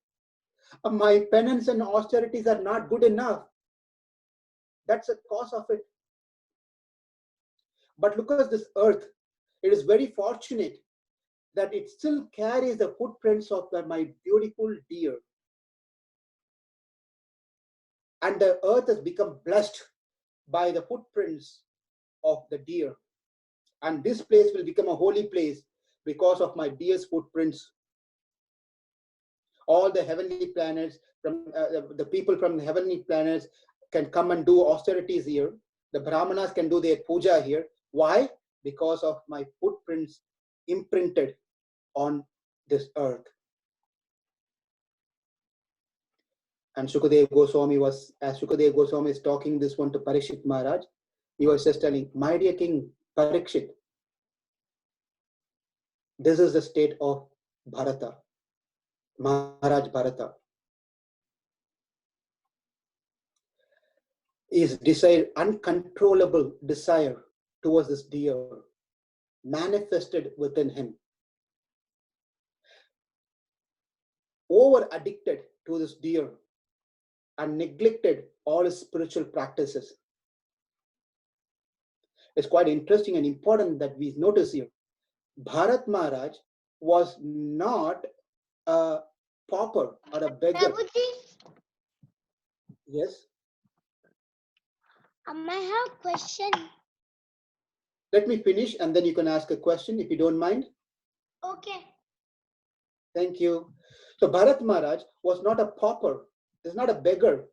My penance and austerities are not good enough. That's the cause of it. But look at this earth. It is very fortunate that it still carries the footprints of my beautiful deer. And the earth has become blessed by the footprints of the deer. And this place will become a holy place because of my deer's footprints. All the heavenly planets, the people from the heavenly planets can come and do austerities here. The Brahmanas can do their puja here. Why? Because of my footprints imprinted on this earth. And Shukadev Goswami as Shukadev Goswami is talking this one to Parikshit Maharaj, he was just telling, "My dear King Parikshit, this is the state of Bharata, Maharaj Bharata. His desire, uncontrollable desire towards this deer manifested within him. Over addicted to this deer and neglected all his spiritual practices." It's quite interesting and important that we notice here. Bharat Maharaj was not a pauper or a beggar. Prabhuji, Yes. I have a question. Let me finish and then you can ask a question if you don't mind. Okay. Thank you. So Bharat Maharaj was not a pauper. He's not a beggar.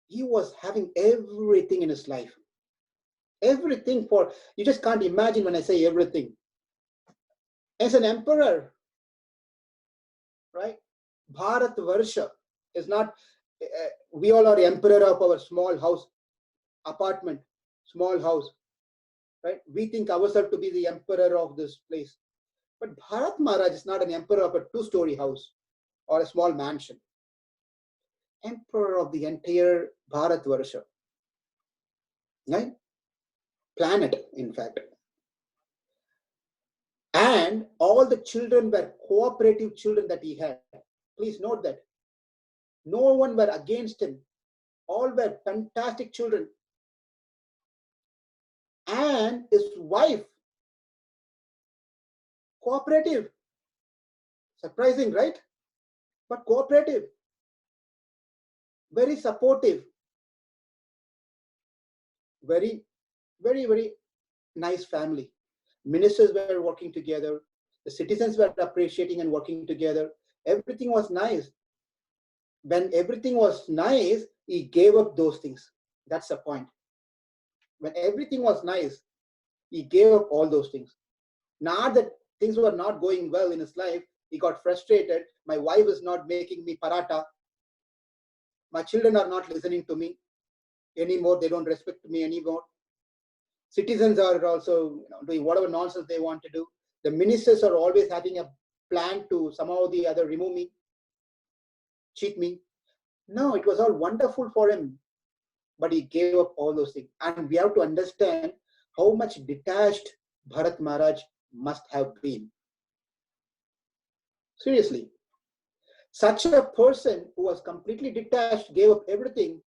He was having everything in his life. Everything you just can't imagine when I say everything. As an emperor, right? Bharat Varsha is not, we all are emperor of our small house, apartment, small house, right? We think ourselves to be the emperor of this place. But Bharat Maharaj is not an emperor of a two-story house or a small mansion. Emperor of the entire Bharat Varsha. right? Planet, in fact. And all the children were cooperative children that he had. Please note that. No one were against him. All were fantastic children. And his wife, cooperative. Surprising, right? But cooperative. Very supportive. Very, very nice family. Ministers were working together. The citizens were appreciating and working together. Everything was nice. When everything was nice, he gave up those things. That's the point. When everything was nice, he gave up all those things. Not that things were not going well in his life. He got frustrated. My wife is not making me paratha. My children are not listening to me anymore. They don't respect me anymore. Citizens are also doing whatever nonsense they want to do. The ministers are always having a plan to somehow or the other remove me, cheat me. No, it was all wonderful for him, but he gave up all those things. And we have to understand how much detached Bharat Maharaj must have been. Seriously, such a person who was completely detached, gave up everything,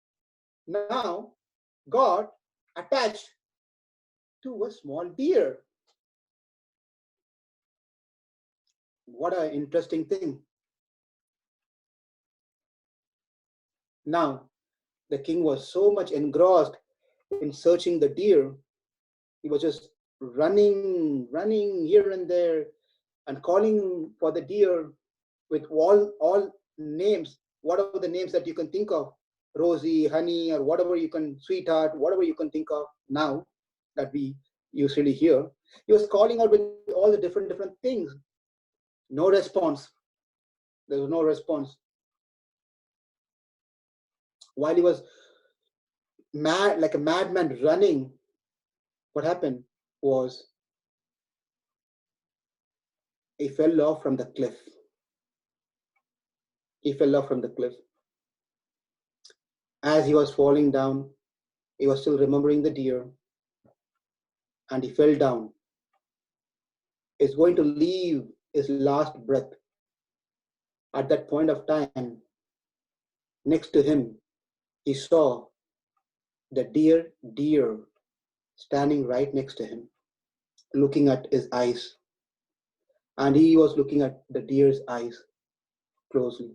now got attached to a small deer. What an interesting thing. Now, the king was so much engrossed in searching the deer. He was just running here and there and calling for the deer with all names, whatever the names that you can think of, Rosie, honey, or whatever you can, sweetheart, whatever you can think of now that we usually hear. He was calling out with all the different things. No response. There was no response. While he was mad, like a madman running, what happened was he fell off from the cliff. He fell off from the cliff. As he was falling down, he was still remembering the deer, and he fell down. He's going to leave his last breath. At that point of time, next to him, he saw the deer standing right next to him, looking at his eyes. And he was looking at the deer's eyes closely.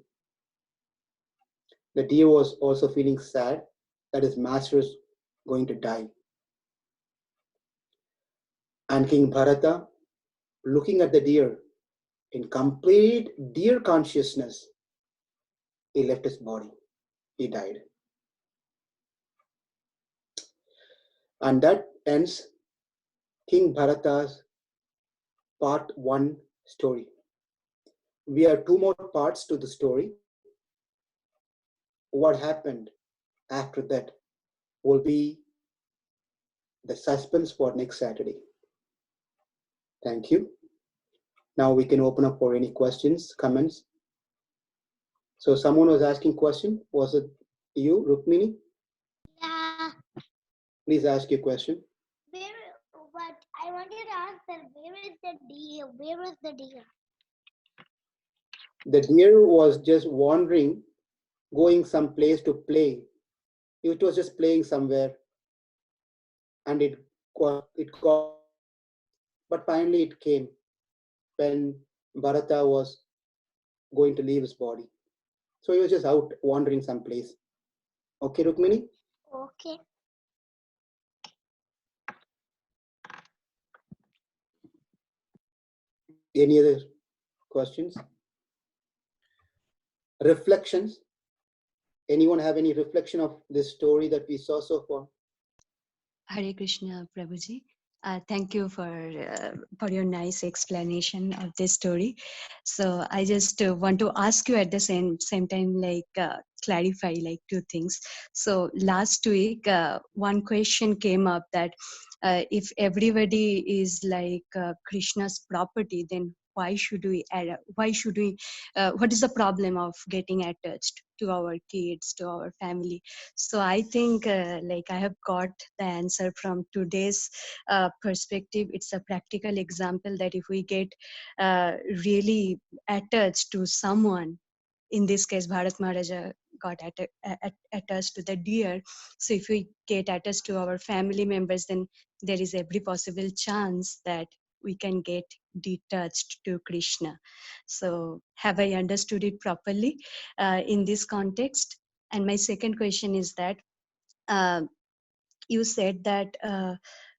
The deer was also feeling sad that his master is going to die. And King Bharata, looking at the deer in complete deer consciousness, he left his body. He died. And that ends King Bharata's part 1 story. We have 2 more parts to the story. What happened after that will be the suspense for next Saturday. Thank you. Now we can open up for any questions, comments. So someone was asking question. Was it you, Rukmini? Yeah. Please ask your question. What I wanted to ask that where is the deer? Where is the deer? The deer was just wandering, going some place to play. It was just playing somewhere, and it got, but finally it came when Bharata was going to leave his body. So he was just out wandering someplace. Okay, Rukmini? Okay. Any other questions? Reflections? Anyone have any reflection of this story that we saw so far? Hare Krishna, Prabhuji. Thank you for your nice explanation of this story. So I just want to ask you at the same time, like clarify like 2 things. So last week, one question came up that if everybody is like Krishna's property, then why should we what is the problem of getting attached to our kids, to our family? So I think like I have got the answer from today's perspective. It's a practical example that if we get really attached to someone, in this case Bharat Maharaja got attached to the deer. So if we get attached to our family members, then there is every possible chance that we can get detached to Krishna. So have I understood it properly in this context? And my second question is that uh, you said that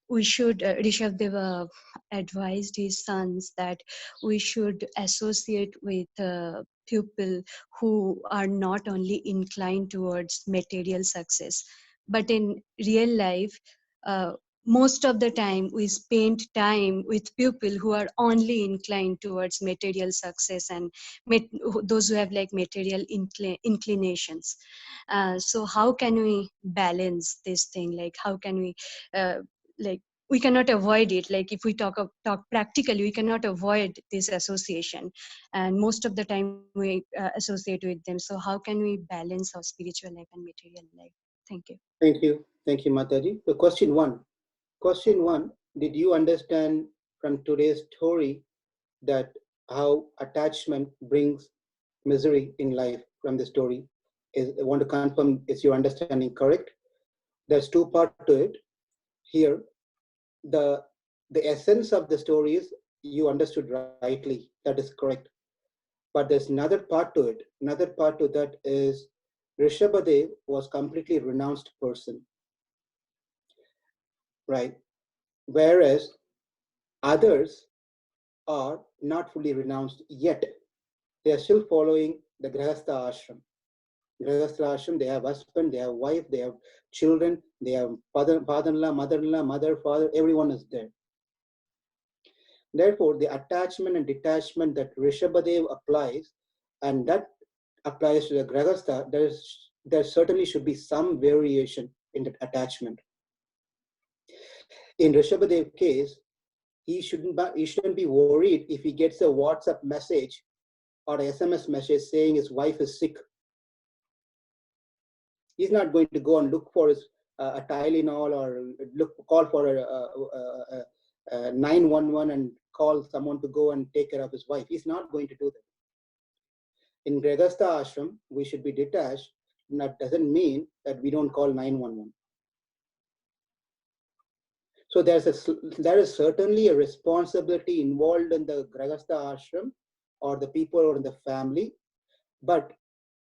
we should, Rishabdeva advised his sons that we should associate with people who are not inclined towards material success. But in real life, uh, most of the time we spend time with people who are only inclined towards material success and those who have like material inclinations. So how can we balance this thing? Like how can we like we cannot avoid it. Like if we talk practically, we cannot avoid this association, and most of the time we associate with them. So how can we balance our spiritual life and material life? Thank you. Thank you, Mataji. So question one, did you understand from today's story that how attachment brings misery in life from the story? I want to confirm, is your understanding correct? There's two parts to it. Here, the essence of the story is you understood rightly. That is correct. But there's another part to it. Another part to that is Rishabhadev was completely renounced person, right? Whereas others are not fully renounced yet. They are still following the Grihastha ashram. Grihastha ashram, they have husband, they have wife, they have children, they have father-in-law, mother-in-law, mother, father, everyone is there. Therefore, the attachment and detachment that Rishabhadev applies, and that applies to the Grihastha, there certainly should be some variation in that attachment. In Rishabhadev's case, he shouldn't be worried if he gets a WhatsApp message or SMS message saying his wife is sick. He's not going to go and look for his a Tylenol or call for a 911 and call someone to go and take care of his wife. He's not going to do that. In Grihastha ashram, we should be detached. And that doesn't mean that we don't call 911. So there is certainly a responsibility involved in the Grihastha ashram or the people or in the family, but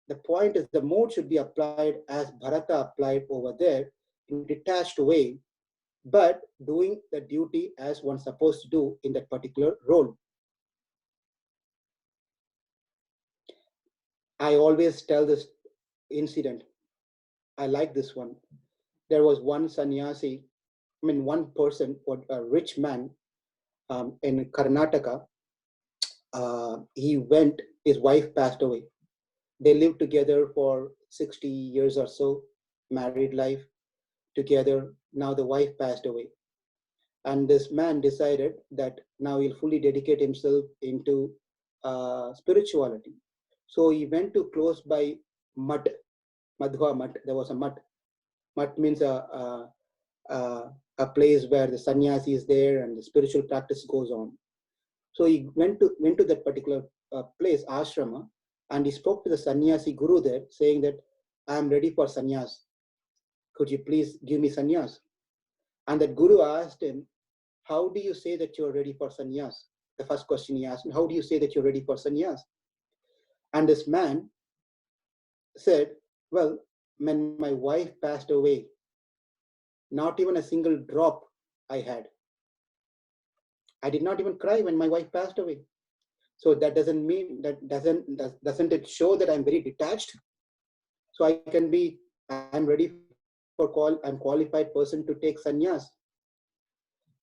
the point is the mode should be applied as Bharata applied over there in a detached way, but doing the duty as one's supposed to do in that particular role. I always tell this incident. I like this one. There was one sannyasi, one person, a rich man in Karnataka. His wife passed away. They lived together for 60 years or so, married life together. Now the wife passed away. And this man decided that now he'll fully dedicate himself into spirituality. So he went to close by Mutt, Madhva Mutt. There was a Mutt. Mutt means a place where the sannyasi is there and the spiritual practice goes on. So he went to that particular place, ashrama, and he spoke to the sannyasi guru there, saying that I am ready for sannyas. Could you please give me sannyas? And that guru asked him, how do you say that you're ready for sannyas? The first question he asked him, how do you say that you're ready for sannyas? And this man said, well, when my wife passed away, not even a single drop I had. I did not even cry when my wife passed away. So that doesn't mean doesn't it show that I'm very detached? So I'm ready I'm qualified person to take sannyas.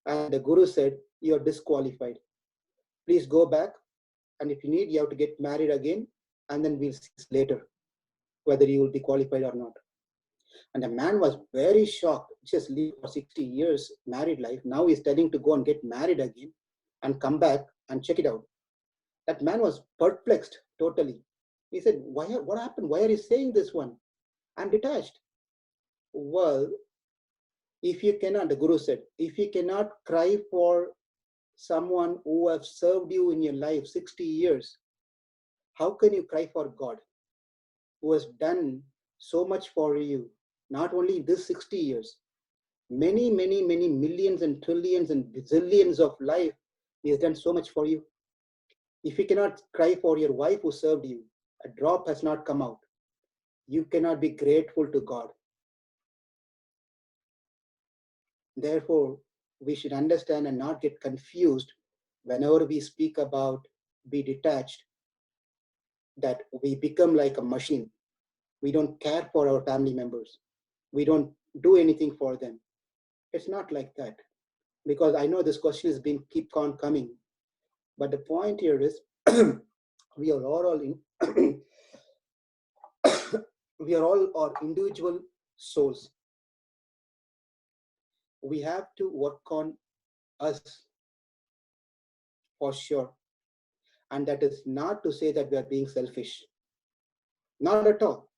And the guru said, you're disqualified. Please go back, and if you need, you have to get married again, and then we'll see later whether you will be qualified or not. And the man was very shocked. Just lived for 60 years married life. Now he's telling to go and get married again and come back and check it out. That man was perplexed totally. He said, what happened? Why are you saying this one? I'm detached. Well, if you cannot, the Guru said, if you cannot cry for someone who have served you in your life 60 years, how can you cry for God, who has done so much for you, not only this 60 years, many, many, many millions and trillions and bazillions of life, he has done so much for you. If you cannot cry for your wife who served you, a drop has not come out, you cannot be grateful to God. Therefore, we should understand and not get confused whenever we speak about be detached, that we become like a machine. We don't care for our family members. We don't do anything for them. It's not like that. Because I know this question has been keep on coming. But the point here is we are all in we are all our individual souls. We have to work on us for sure. And that is not to say that we are being selfish. Not at all.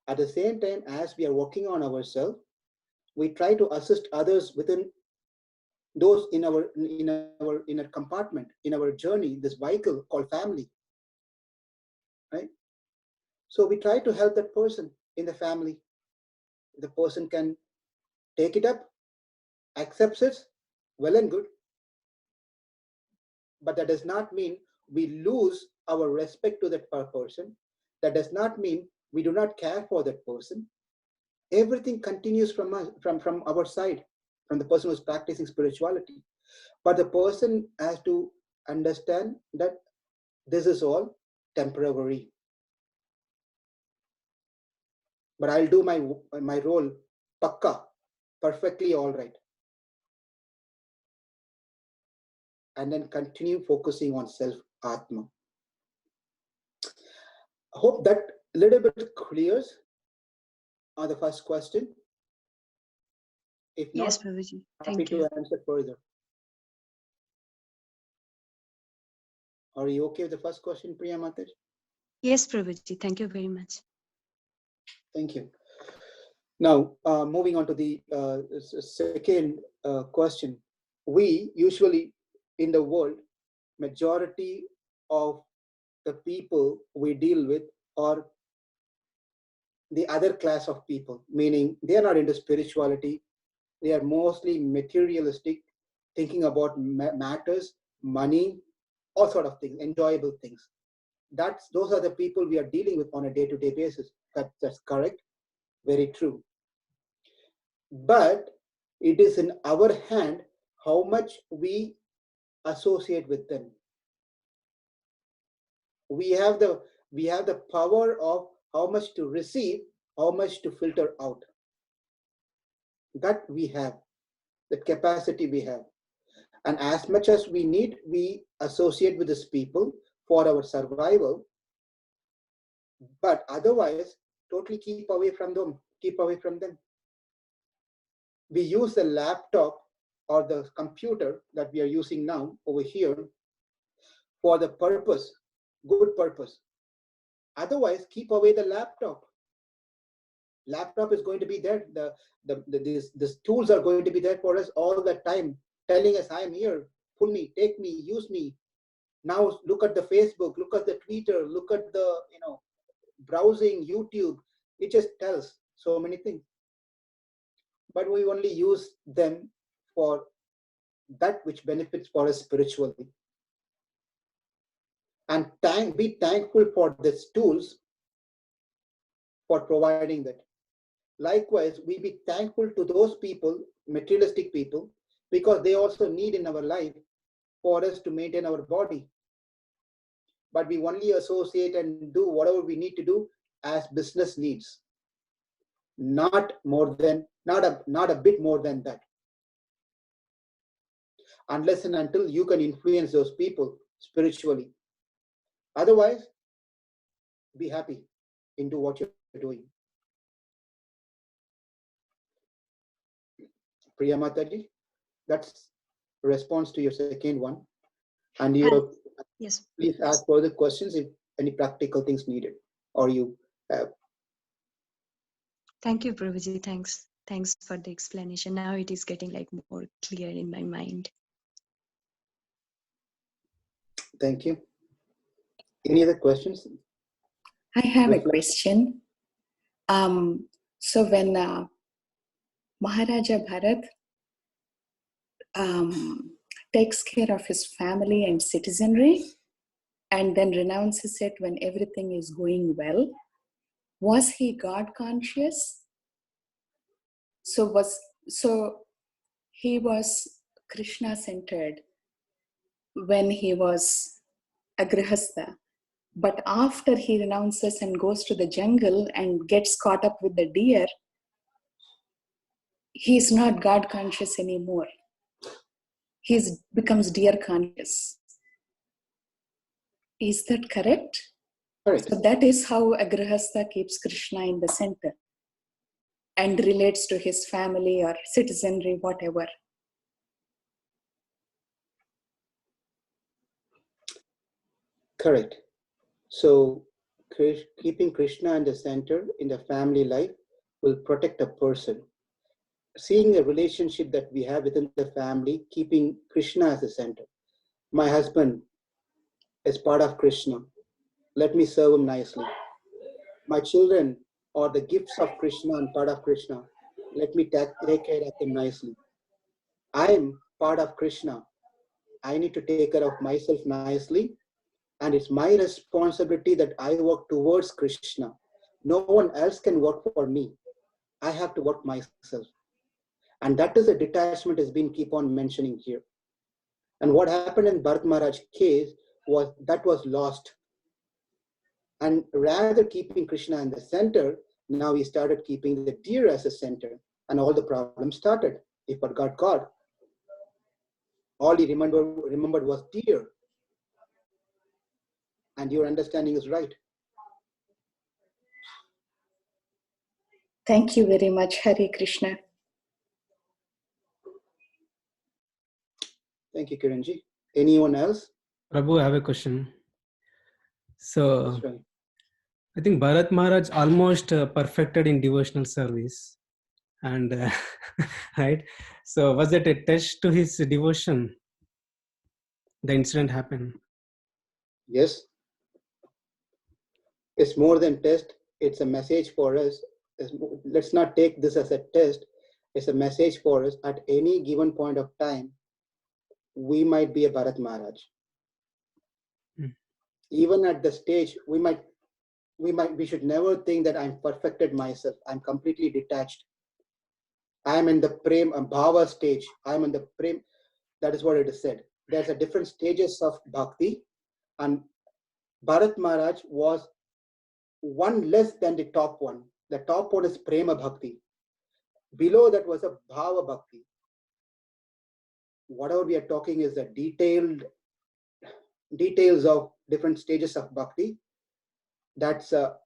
At the same time, as we are working on ourselves, we try to assist others within those in our compartment, in our journey, this vehicle called family. Right? So we try to help that person in the family. The person can take it up, accepts it, well and good. But that does not mean we lose our respect to that person. That does not mean we do not care for that person. Everything continues from us, from our side, from the person who's practicing spirituality. But the person has to understand that this is all temporary. But I'll do my role pakka, perfectly all right. And then continue focusing on self-atma. I hope that little bit clears on the first question. If not, Yes, Prabhuji. happy Thank you. to answer further. Are you okay with the first question, Priya Mataj? Yes, Prabhuji. Thank you very much. Thank you. Now, moving on to the second question. We usually in the world, majority of the people we deal with are the other class of people, meaning they are not into spirituality. They are mostly materialistic, thinking about matters, money, all sort of things, enjoyable things. Those are the people we are dealing with on a day-to-day basis. That's correct, very true. But it is in our hand how much we associate with them. We have the power of how much to receive, how much to filter out. That we have, that capacity we have. And as much as we need, we associate with these people for our survival. But otherwise, totally keep away from them, keep away from them. We use the laptop or the computer that we are using now over here for the purpose, good purpose. Otherwise, keep away the laptop. Laptop is going to be there. These tools are going to be there for us all the time, telling us, I am here, pull me, take me, use me. Now look at the Facebook, look at the Twitter, look at the browsing YouTube. It just tells so many things. But we only use them for that which benefits for us spiritually. And be thankful for these tools for providing that. Likewise, we be thankful to those people, materialistic people, because they also need in our life for us to maintain our body. But we only associate and do whatever we need to do as business needs. Not a bit more than that. Unless and until you can influence those people spiritually. Otherwise, be happy into what you're doing. Priya Mataji, that's response to your second one. And your Yes. Please ask further questions if any practical things needed or you have. Thank you, Prabhuji. Thanks. Thanks for the explanation. Now it is getting like more clear in my mind. Thank you. Any other questions? I have a Reflect. question. So when Maharaja Bharat takes care of his family and citizenry and then renounces it when everything is going well, was he God conscious? So he was Krishna centered when he was a grihastha. But after he renounces and goes to the jungle and gets caught up with the deer, he's not God conscious anymore. He becomes deer conscious. Is that correct? Correct. So that is how a grihastha keeps Krishna in the center and relates to his family or citizenry, whatever. Correct. So keeping Krishna in the center in the family life will protect a person. Seeing the relationship that we have within the family, keeping Krishna as the center. My husband is part of Krishna. Let me serve him nicely. My children are the gifts of Krishna and part of Krishna. Let me take care of them nicely. I am part of Krishna. I need to take care of myself nicely. And it's my responsibility that I work towards Krishna. No one else can work for me. I have to work myself. And that is a detachment has been keep on mentioning here. And what happened in Bharat Maharaj case was that was lost. And rather keeping Krishna in the center, now he started keeping the deer as a center. And all the problems started. He forgot God. All he remembered was deer. And your understanding is right. Thank you very much, Hare Krishna. Thank you, Kiranji. Anyone else? Prabhu, I have a question. So, That's right. I think Bharat Maharaj almost perfected in devotional service. And, right? So, was it a test to his devotion? The incident happened. Yes. It's more than test. It's a message for us. Let's not take this as a test. It's a message for us. At any given point of time, we might be a Bharat Maharaj. Even at the stage, we should never think that I'm perfected myself. I'm completely detached. I'm in the prem bhava stage. I'm in the prem. That is what it is said. There's a different stages of bhakti, and Bharat Maharaj was one less than the top one. The top one is prema bhakti. Below that was a bhava bhakti. Whatever we are talking is the details of different stages of bhakti. That's a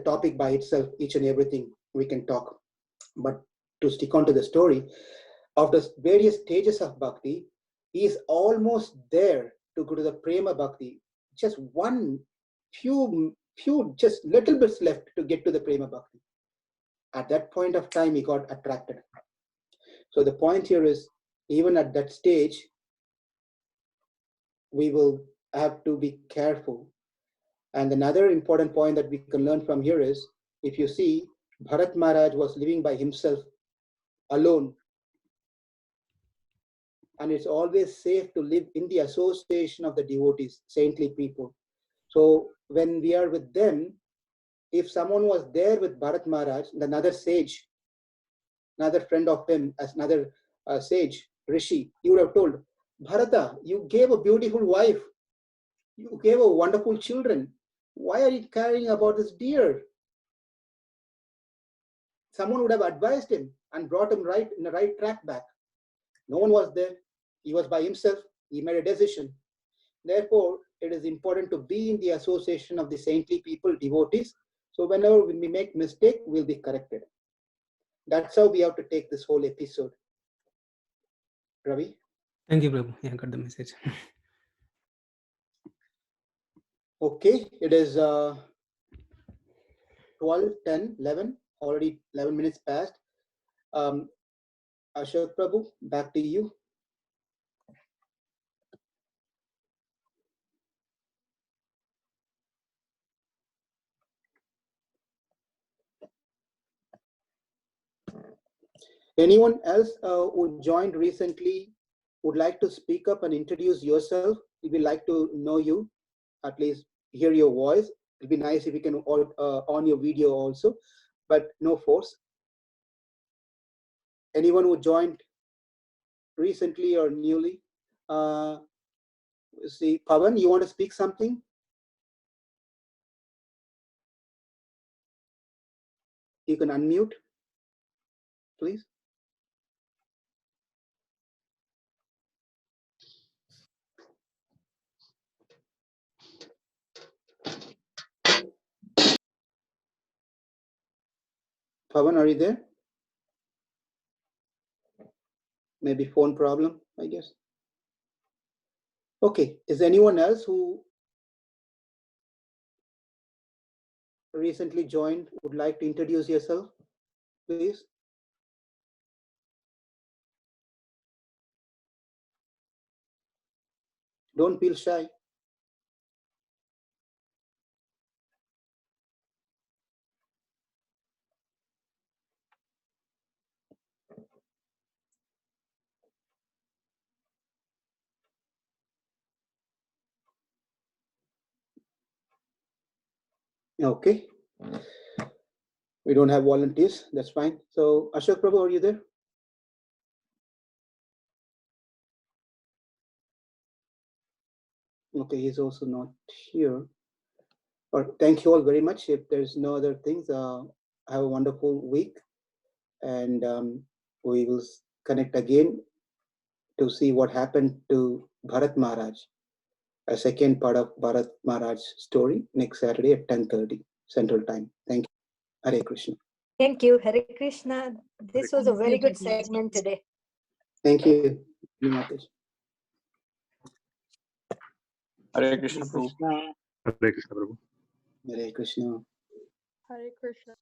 topic by itself. Each and everything we can talk. But to stick on to the story of the various stages of bhakti, he is almost there to go to the prema bhakti. Just few, just little bits left to get to the prema bhakti. At that point of time, he got attracted. So the point here is, even at that stage, we will have to be careful. And another important point that we can learn from here is, if you see, Bharat Maharaj was living by himself, alone. And it's always safe to live in the association of the devotees, saintly people. So when we are with them, if someone was there with Bharat Maharaj, another sage, another friend of him, as another sage, Rishi, he would have told, Bharata, you gave a beautiful wife. You gave a wonderful children. Why are you caring about this deer? Someone would have advised him and brought him right in the right track back. No one was there. He was by himself. He made a decision. Therefore, it is important to be in the association of the saintly people, devotees. So whenever we make mistake, we'll be corrected. That's how we have to take this whole episode. Ravi? Thank you, Prabhu. Yeah, I got the message. Okay, it is 12, 10, 11, already 11 minutes past. Ashok Prabhu, back to you. Anyone else who joined recently would like to speak up and introduce yourself? We would like to know you, at least hear your voice. It'd be nice if you can on your video also, but no force. Anyone who joined recently or newly? See, Pavan, you want to speak something? You can unmute, please. Pavan, are you there? Maybe phone problem, I guess. Okay, is anyone else who recently joined would like to introduce yourself, please? Don't feel shy. Okay. We don't have volunteers, that's fine. So Ashok Prabhu, are you there? Okay, he's also not here. But thank you all very much. If there's no other things, have a wonderful week, and we will connect again to see what happened to Bharat Maharaj, a second part of Bharat Maharaj's story next Saturday at 10:30 Central Time. Thank you. Hare Krishna. Thank you, Hare Krishna. This was a very good segment today. Thank you. Mataji. Hare Krishna, Prabhu. Hare Krishna, Prabhu. Hare Krishna. Hare Krishna.